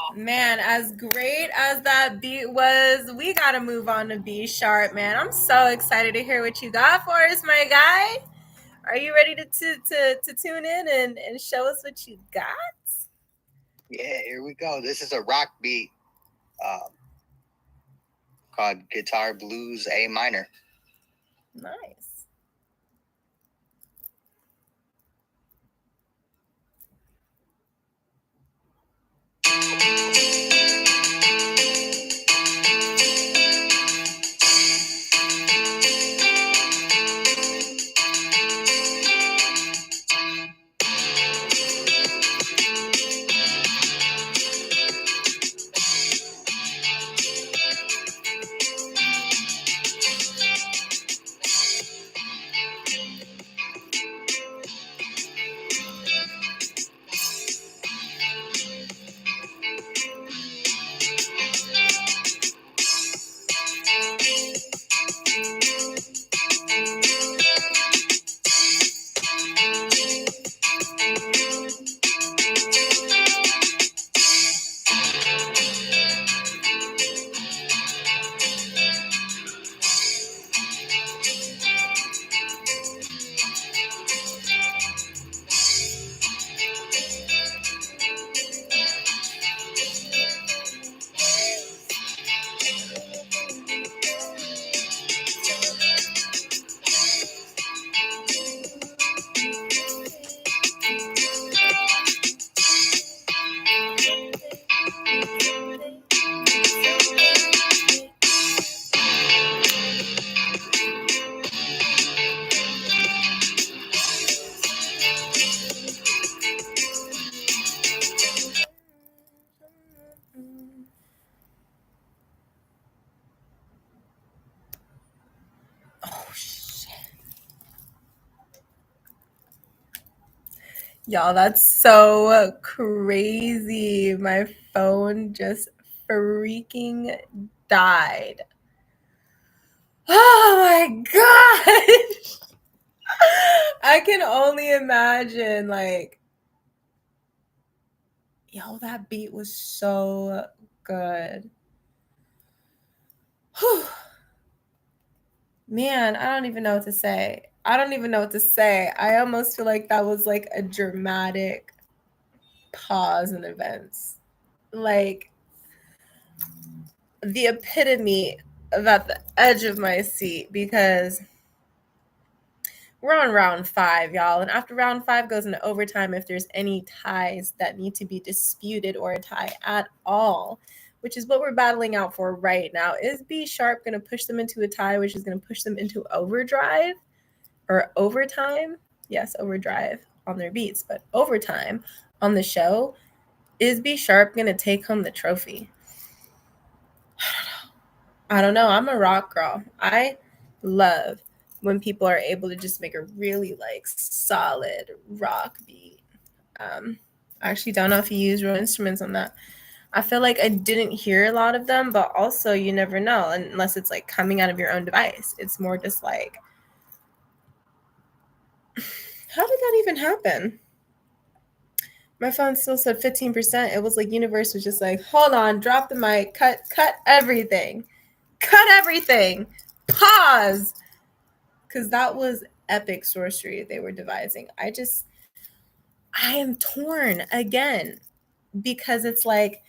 Speaker 4: it.
Speaker 1: Man, as great as that beat was, we gotta move on to B Sharp, man. I'm so excited to hear what you got for us, my guy. Are you ready to tune in and show us what you got?
Speaker 3: Yeah, here we go. This is a rock beat called Guitar Blues A Minor.
Speaker 1: Nice. Y'all, that's so crazy. My phone just freaking died. Oh my gosh. I can only imagine, like, yo, that beat was so good. Whew. Man, I don't even know what to say. I almost feel like that was like a dramatic pause in events. Like the epitome of at the edge of my seat, because we're on round 5, y'all. And after round 5 goes into overtime, if there's any ties that need to be disputed or a tie at all, which is what we're battling out for right now. Is B Sharp going to push them into a tie, which is going to push them into overdrive or overtime? Yes, overdrive on their beats, but overtime on the show. Is B Sharp going to take home the trophy? I don't know. I'm a rock girl. I love when people are able to just make a really like solid rock beat. I actually don't know if you use real instruments on that. I feel like I didn't hear a lot of them, but also you never know unless it's like coming out of your own device. It's more just like, how did that even happen? My phone still said 15%. It was like universe was just like, hold on, drop the mic, cut everything. Cut everything. Pause. Because that was epic sorcery they were devising. I am torn again because it's like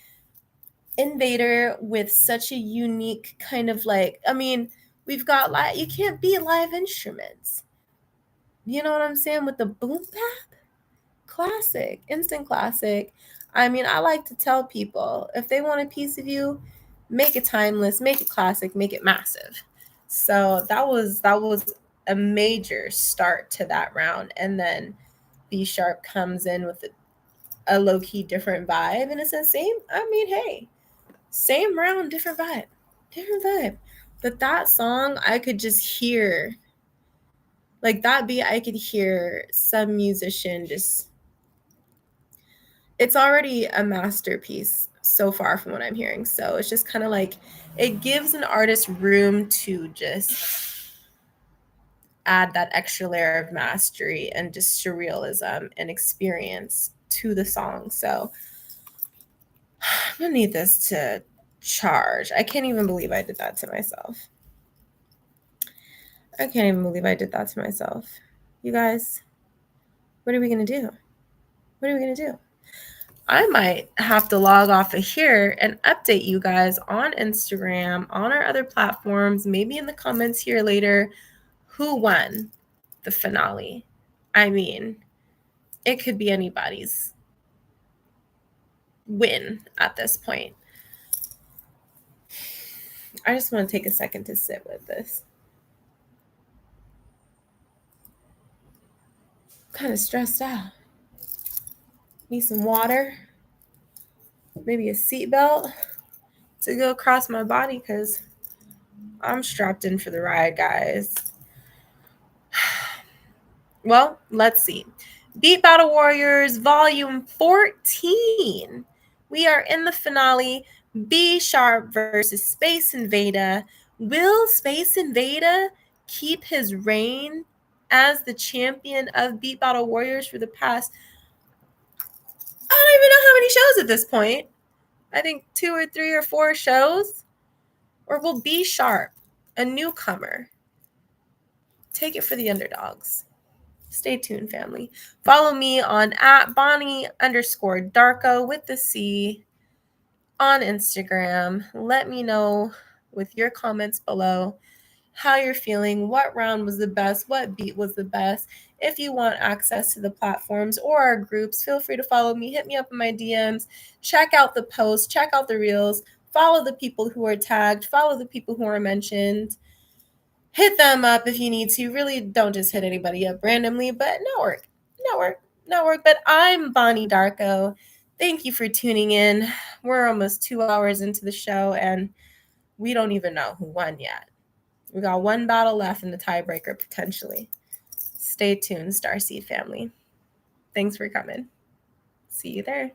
Speaker 1: Invader with such a unique kind of like, I mean, we've got you can't beat live instruments. You know what I'm saying? With the boom bap, Classic, instant classic. I mean, I like to tell people, if they want a piece of you, make it timeless, make it classic, make it massive. So that was a major start to that round. And then B Sharp comes in with a low-key different vibe, and it's the same. I mean, hey, same round, different vibe. But that song, I could just hear, like that beat, I could hear some musician just, it's already a masterpiece so far from what I'm hearing. So it's just kind of like, it gives an artist room to just add that extra layer of mastery and just surrealism and experience to the song. So I'm gonna need this to charge. I can't even believe I did that to myself. I can't even believe I did that to myself. You guys, what are we gonna do? What are we gonna do? I might have to log off of here and update you guys on Instagram, on our other platforms, maybe in the comments here later, who won the finale. I mean, it could be anybody's win at this point. I just want to take a second to sit with this. I'm kind of stressed out. Need some water, maybe a seatbelt to go across my body because I'm strapped in for the ride, guys. Well, let's see. Beat Battle Warriors Volume 14. We are in the finale. B Sharp versus Space Invader. Will Space Invader keep his reign as the champion of Beat Battle Warriors for the past, I don't even know how many shows at this point. I think 2 or 3 or 4 shows. Or will B Sharp, a newcomer, take it for the underdogs? Stay tuned, family. Follow me on @Bonnie_Darko with the C on Instagram. Let me know with your comments below how you're feeling, what round was the best, what beat was the best. If you want access to the platforms or our groups, feel free to follow me. Hit me up in my DMs. Check out the posts, check out the reels. Follow the people who are tagged. Follow the people who are mentioned. Hit them up if you need to. Really don't just hit anybody up randomly, but network. But I'm Bonnie Darko. Thank you for tuning in. We're almost 2 hours into the show, and we don't even know who won yet. We got one battle left in the tiebreaker, potentially. Stay tuned, Starseed family. Thanks for coming. See you there.